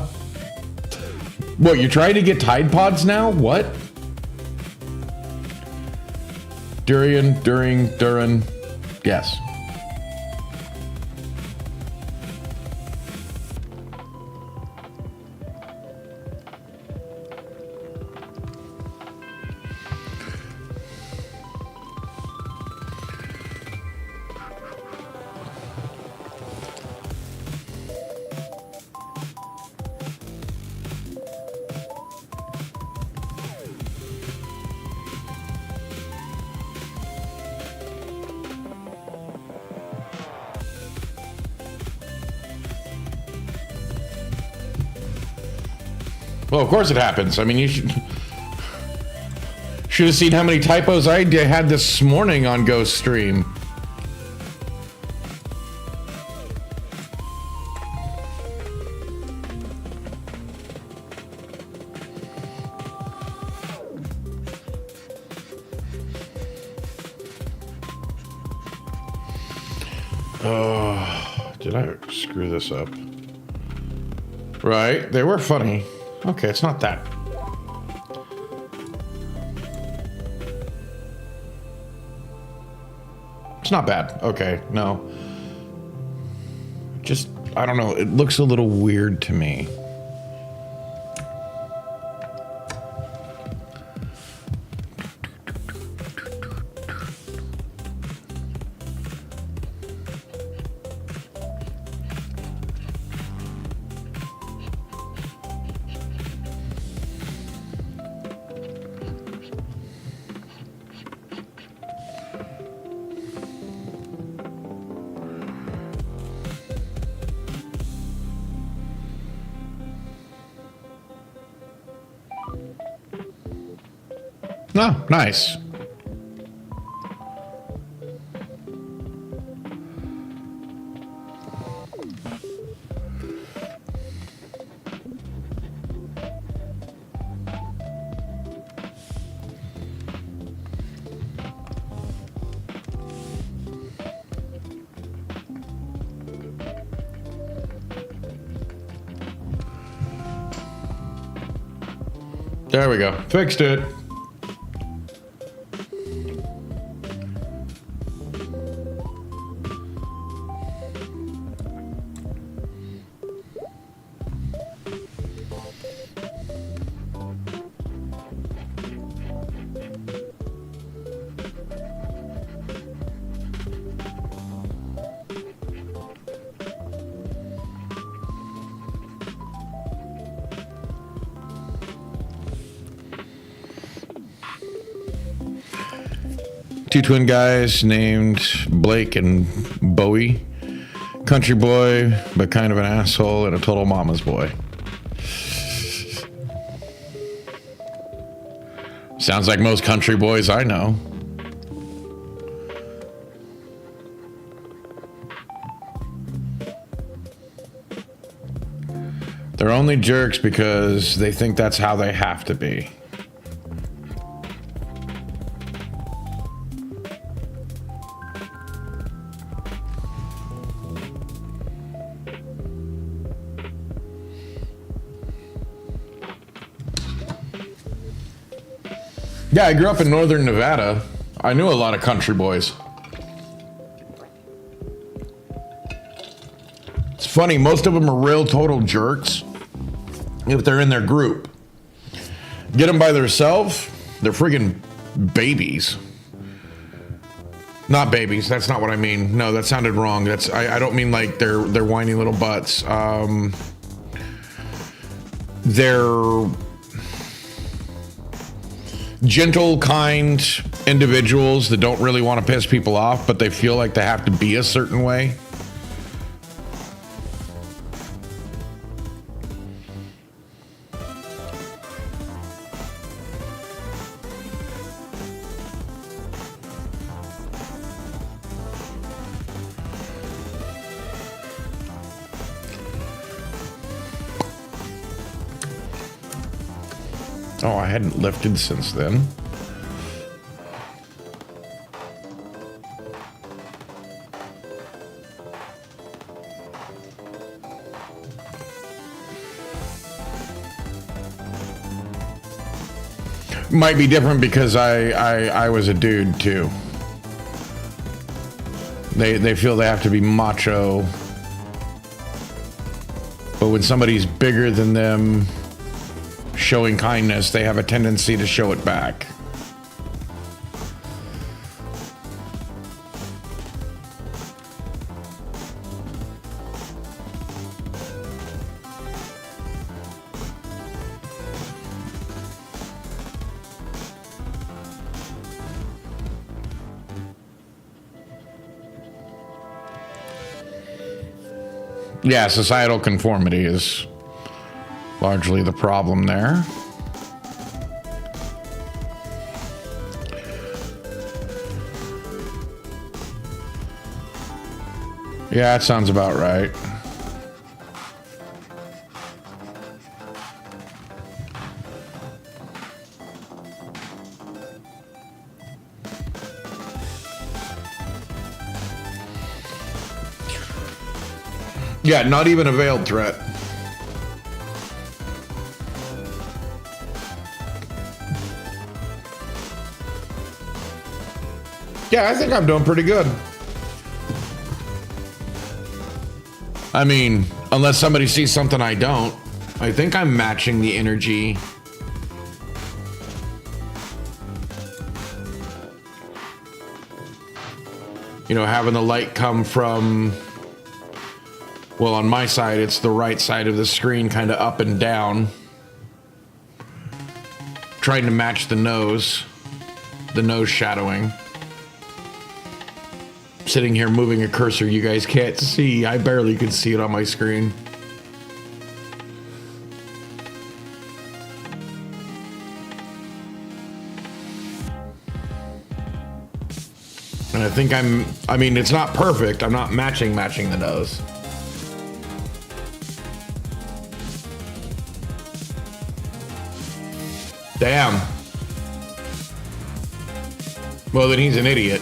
Speaker 1: What, you're trying to get Tide Pods now? What? Durian, Durin. Yes. Well, of course it happens. I mean, you should have seen how many typos I had this morning on Ghost Stream. Did I screw this up? Right, they were funny. Okay, it's not that. It's not bad. Okay, no. Just, I don't know. It looks a little weird to me. Oh, nice. There we go. Fixed it. Two twin guys named Blake and Bowie. Country boy, but kind of an asshole and a total mama's boy. Sounds like most country boys I know. They're only jerks because they think that's how they have to be. Yeah, I grew up in northern Nevada. I knew a lot of country boys. It's funny, most of them are real total jerks if they're in their group. Get them by themselves, they're friggin' babies. Not babies, that's not what I mean. No, that sounded wrong. I don't mean like they're whiny little butts. They're gentle, kind individuals that don't really want to piss people off, but they feel like they have to be a certain way. Oh, I hadn't lifted since then. Might be different because I was a dude too. They feel they have to be macho. But when somebody's bigger than them showing kindness, they have a tendency to show it back. Yeah, societal conformity is largely the problem there. Yeah, that sounds about right. Yeah, not even a veiled threat. Yeah, I think I'm doing pretty good. I mean, unless somebody sees something I don't, I think I'm matching the energy. You know, having the light come from, well, on my side, it's the right side of the screen, kind of up and down. Trying to match the nose shadowing. Sitting here moving a cursor you guys can't see. I barely can see it on my screen. And I think I mean, it's not perfect. I'm not matching the nose. Damn. Well, then he's an idiot.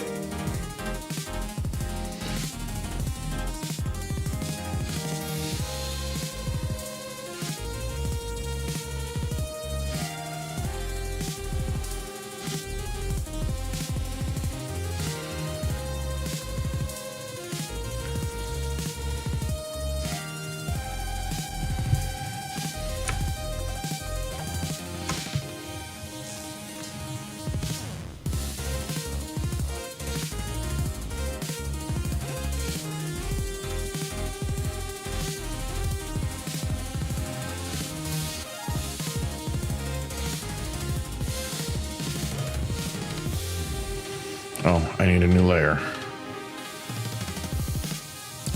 Speaker 1: Oh, I need a new layer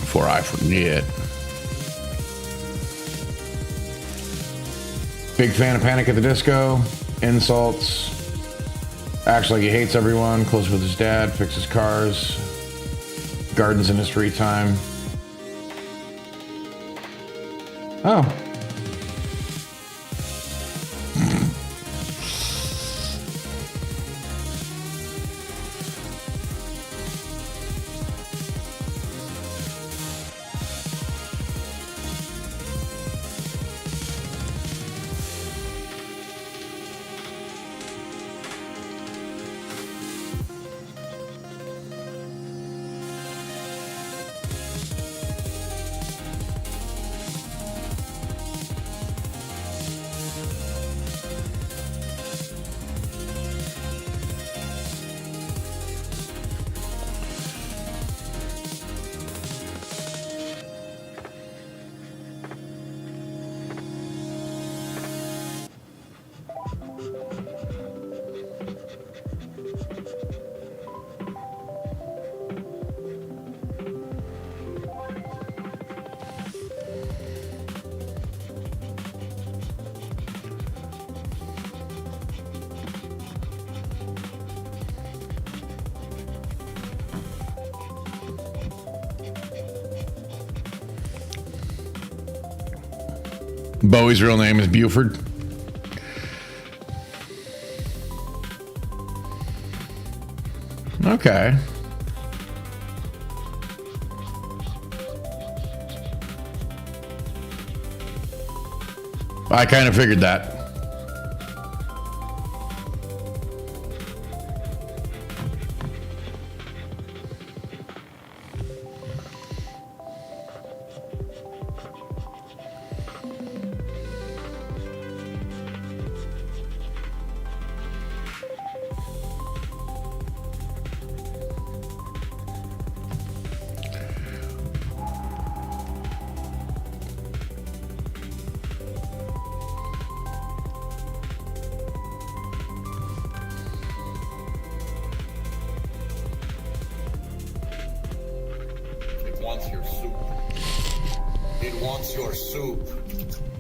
Speaker 1: before I forget. Big fan of Panic at the Disco. Insults. Acts like he hates everyone. Close with his dad. Fixes cars. Gardens in his free time. Oh. Bowie's real name is Buford. Okay. I kind of figured that.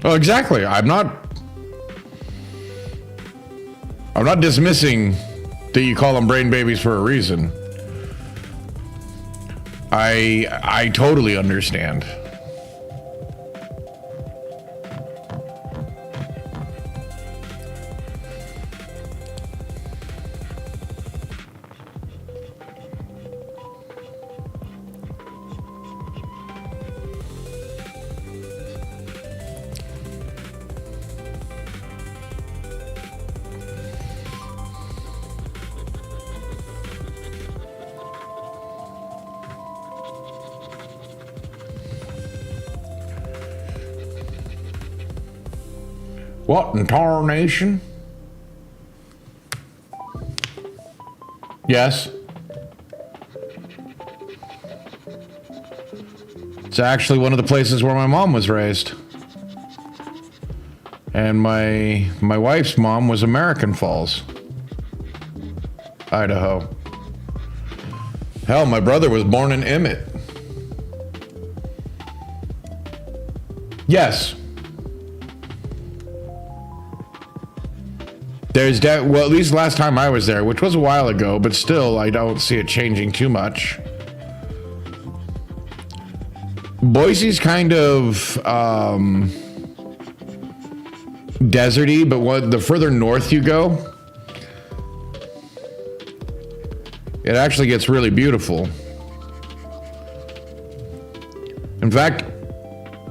Speaker 1: Oh, exactly. I'm not dismissing that you call them brain babies for a reason. I totally understand. What in tarnation? Yes. It's actually one of the places where my mom was raised. And my wife's mom was American Falls, Idaho. Hell, my brother was born in Emmett. Yes. Well, at least last time I was there, which was a while ago, but still, I don't see it changing too much. Boise's kind of deserty, but the further north you go, it actually gets really beautiful. In fact,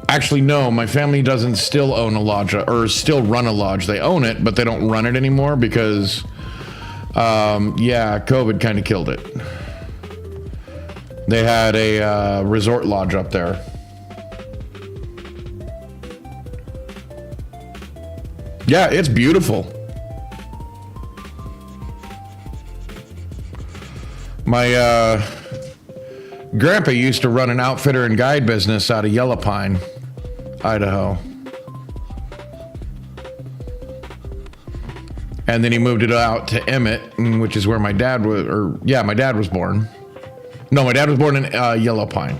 Speaker 1: actually, no, my family doesn't still own a lodge or still run a lodge. They own it, but they don't run it anymore because, COVID kind of killed it. They had a resort lodge up there. Yeah, it's beautiful. My grandpa used to run an outfitter and guide business out of Yellow Pine, Idaho. And then he moved it out to Emmett, which is where my dad was, my dad was born. No, my dad was born in Yellow Pine.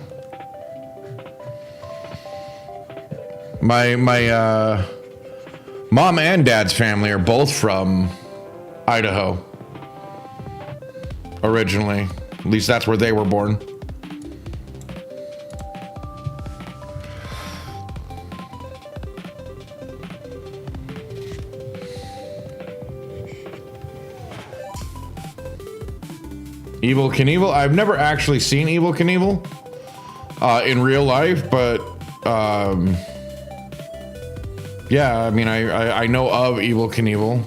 Speaker 1: My mom and dad's family are both from Idaho. Originally. At least that's where they were born. Evel Knievel. I've never actually seen Evel Knievel in real life, but yeah, I mean, I know of Evel Knievel.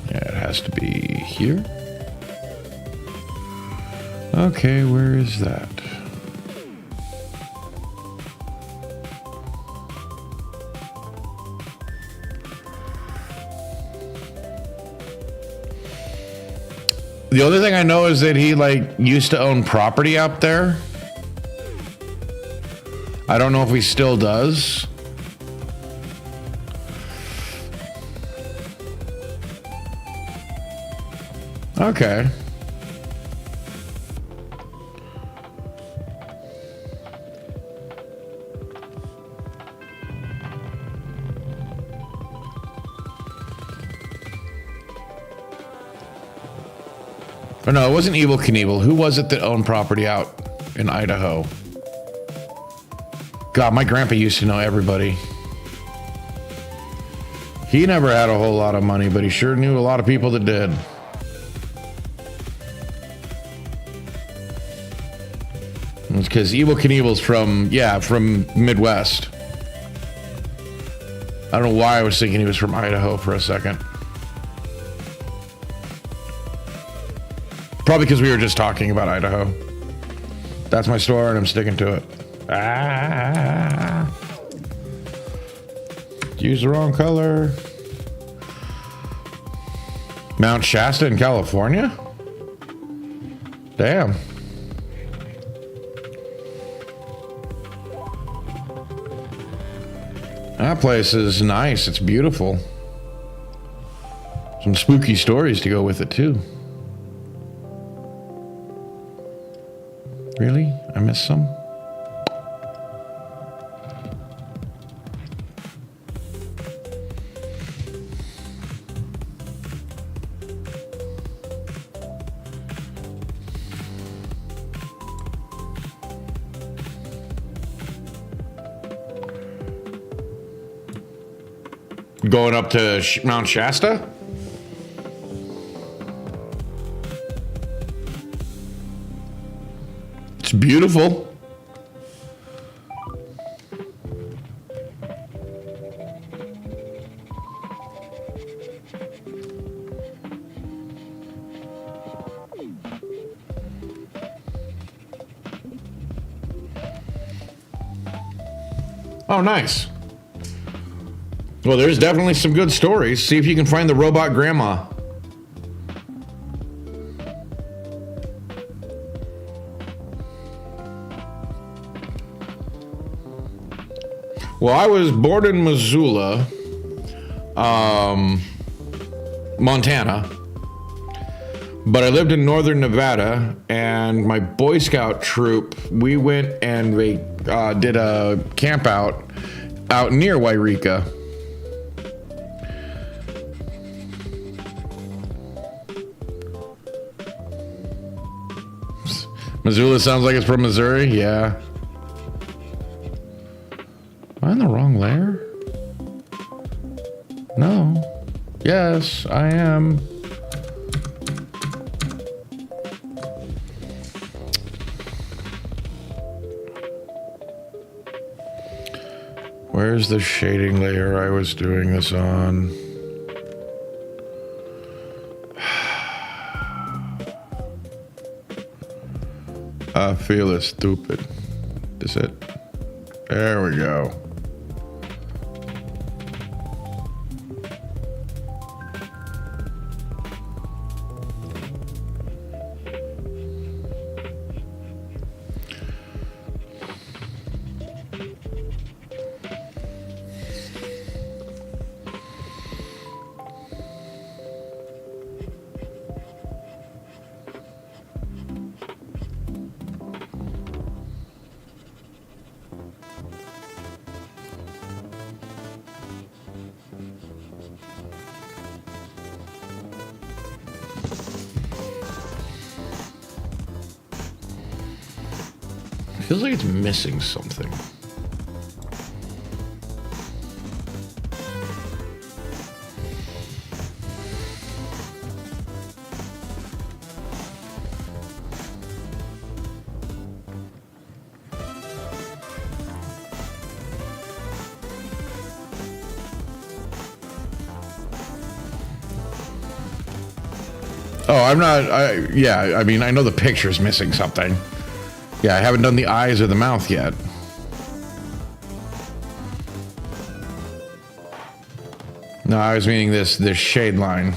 Speaker 1: Yeah, it has to be here. Okay, where is that? The other thing I know is that he used to own property out there. I don't know if he still does. Okay. Or no, it wasn't Evel Knievel. Who was it that owned property out in Idaho? God, my grandpa used to know everybody. He never had a whole lot of money, but he sure knew a lot of people that did. It's because Evel Knievel's from Midwest. I don't know why I was thinking he was from Idaho for a second. Probably because we were just talking about Idaho. That's my store and I'm sticking to it. Use the wrong color. Mount Shasta in California? Damn. That place is nice. It's beautiful. Some spooky stories to go with it, too. Really? I missed some? Going up to Mount Shasta? It's beautiful. Oh, nice. Well, there's definitely some good stories. See if you can find the robot grandma. Well, I was born in Missoula, Montana, but I lived in northern Nevada, and my Boy Scout troop, we went and we did a camp out near Wairika. Missoula sounds like it's from Missouri. Yeah. Am I in the wrong layer? No. Yes, I am. Where's the shading layer I was doing this on? I feel stupid. Is it? There we go. Feels like it's missing something. Oh, I'm not, yeah, I mean, I know the picture's missing something. Yeah, I haven't done the eyes or the mouth yet. No, I was meaning this shade line.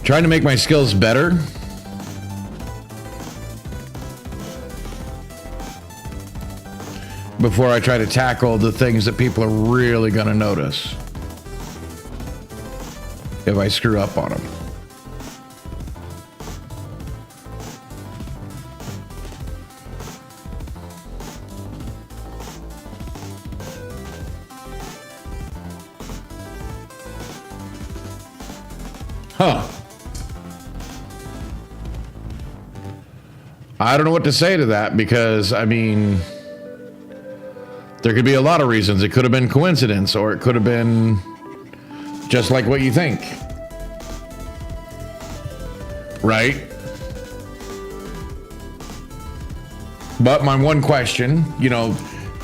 Speaker 1: Trying to make my skills better. Before I try to tackle the things that people are really going to notice if I screw up on them. Huh. I don't know what to say to that because, I mean, there could be a lot of reasons. It could have been coincidence, or it could have been just like what you think. Right? But my one question, you know,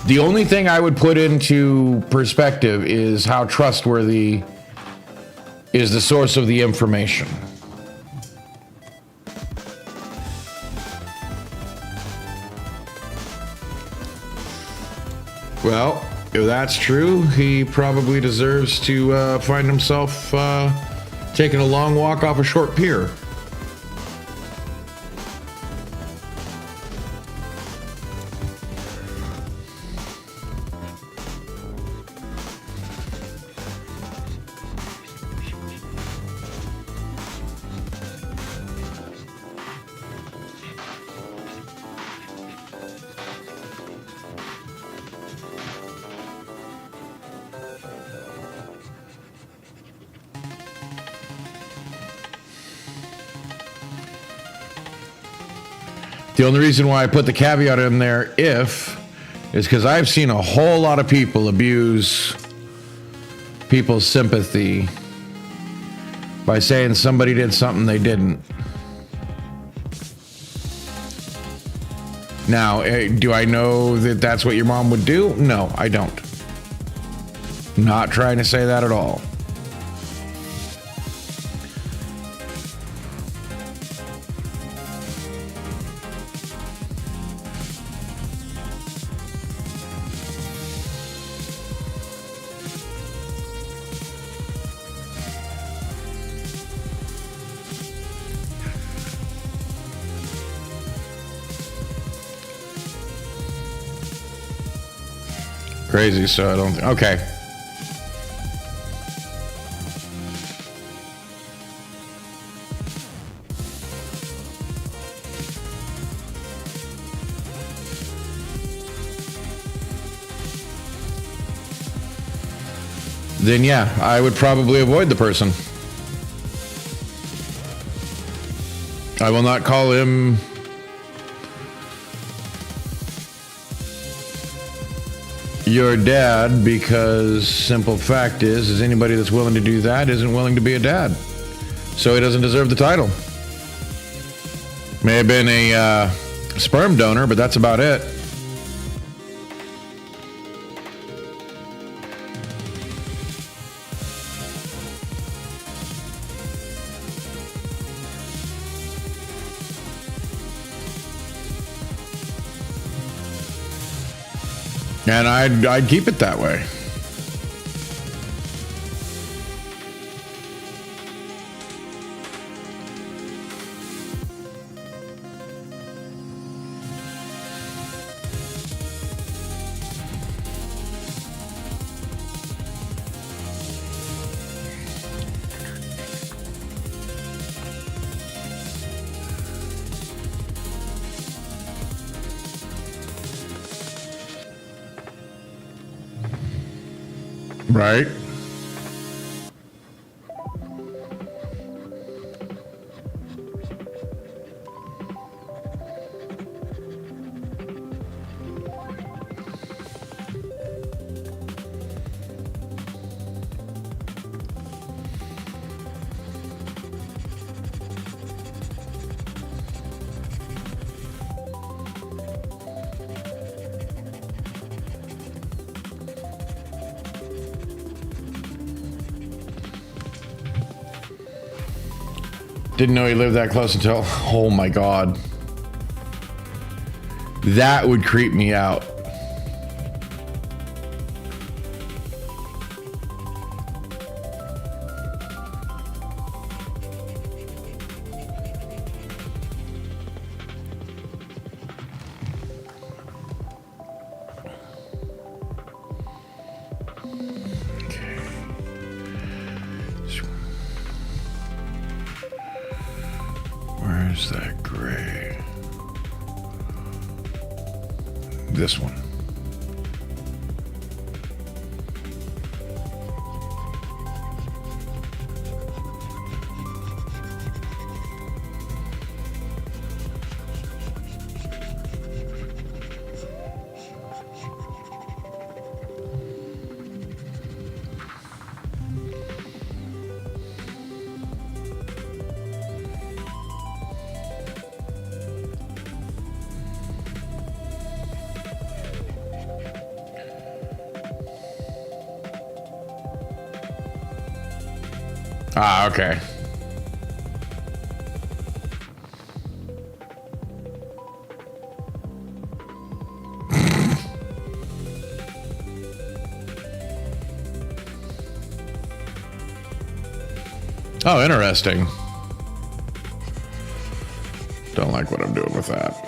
Speaker 1: the only thing I would put into perspective is how trustworthy is the source of the information. Well, if that's true, he probably deserves to find himself taking a long walk off a short pier. The only reason why I put the caveat in there, if, is because I've seen a whole lot of people abuse people's sympathy by saying somebody did something they didn't. Now, do I know that that's what your mom would do? No, I don't. Not trying to say that at all. Crazy, so I don't. Okay. Then yeah, I would probably avoid the person. I will not call him your dad, because simple fact is anybody that's willing to do that isn't willing to be a dad. So he doesn't deserve the title. May have been a sperm donor, but that's about it. And I'd keep it that way. Right. Didn't know he lived that close until, oh my God. That would creep me out. Where's that gray? This one. Ah, okay. Oh, interesting. Don't like what I'm doing with that.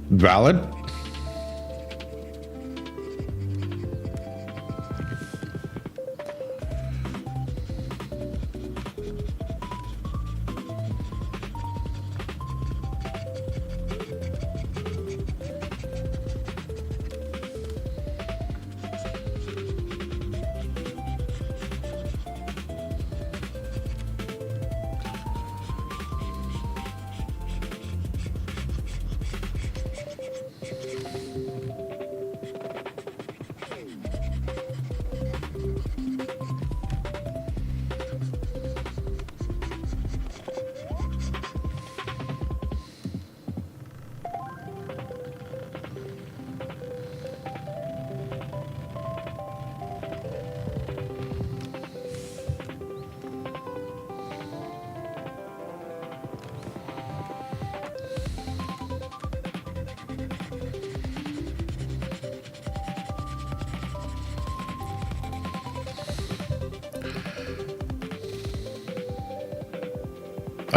Speaker 1: Valid.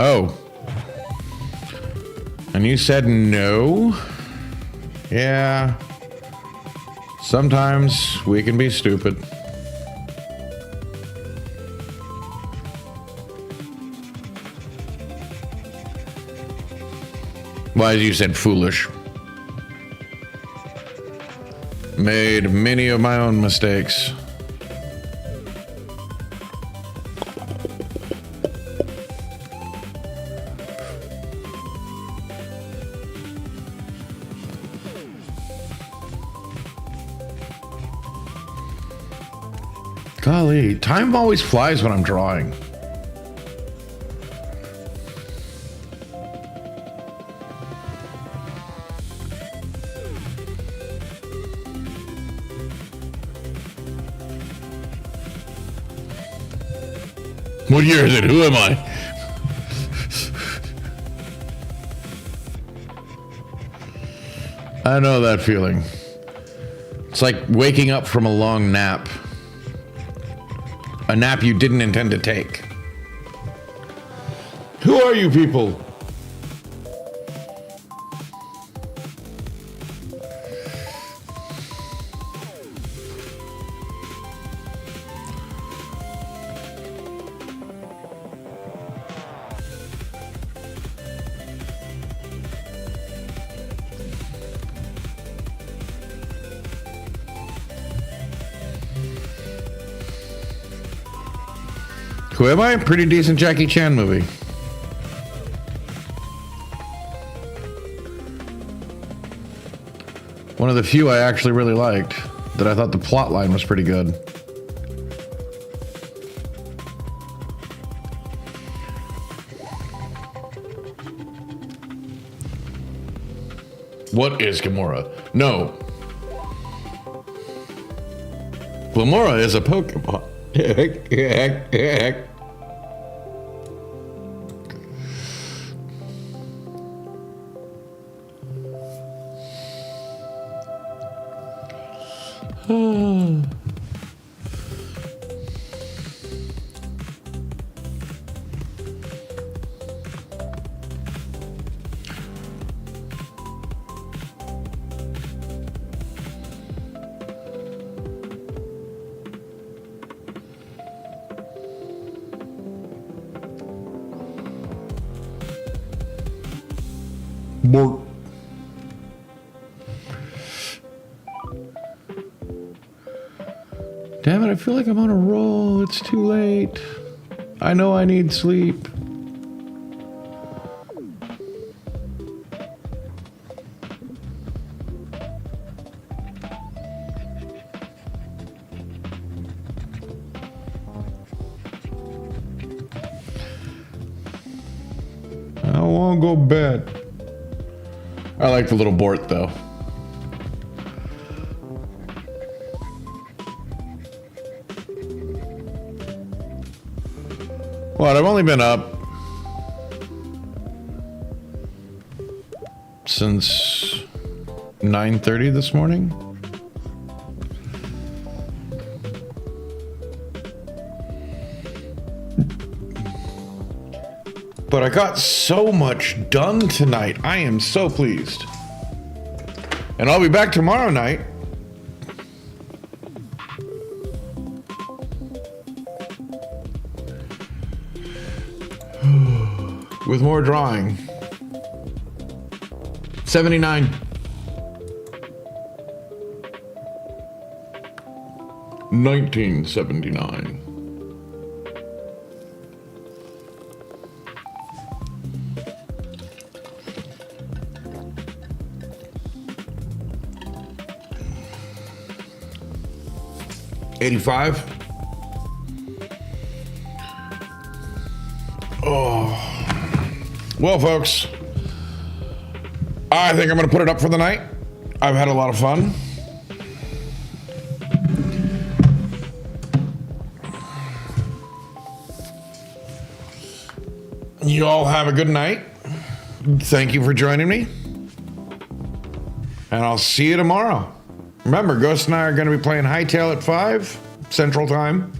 Speaker 1: Oh. And you said no? Yeah. Sometimes we can be stupid. Well, as you said, foolish. Made many of my own mistakes. Golly, time always flies when I'm drawing. What year is it? Who am I? I know that feeling. It's like waking up from a long nap. A nap you didn't intend to take. Who are you people? Who am I? Pretty decent Jackie Chan movie. One of the few I actually really liked, that I thought the plot line was pretty good. What is Gamora? No. Gamora is a Pokemon. Bork. Damn it, I feel like I'm on a roll. It's too late. I know I need sleep. I won't go bed. I like the little Bort though. What? I've only been up since 9:30 this morning. But I got so much done tonight. I am so pleased. And I'll be back tomorrow night. With more drawing. 79. $19.79. $85. Oh. Well, folks, I think I'm going to put it up for the night. I've had a lot of fun. You all have a good night. Thank you for joining me. And I'll see you tomorrow. Remember, Ghost and I are going to be playing Hightail at 5 Central Time.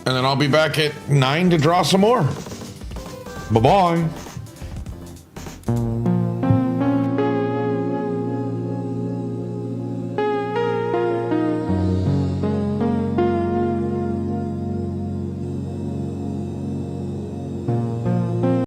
Speaker 1: And then I'll be back at 9 to draw some more. Bye-bye.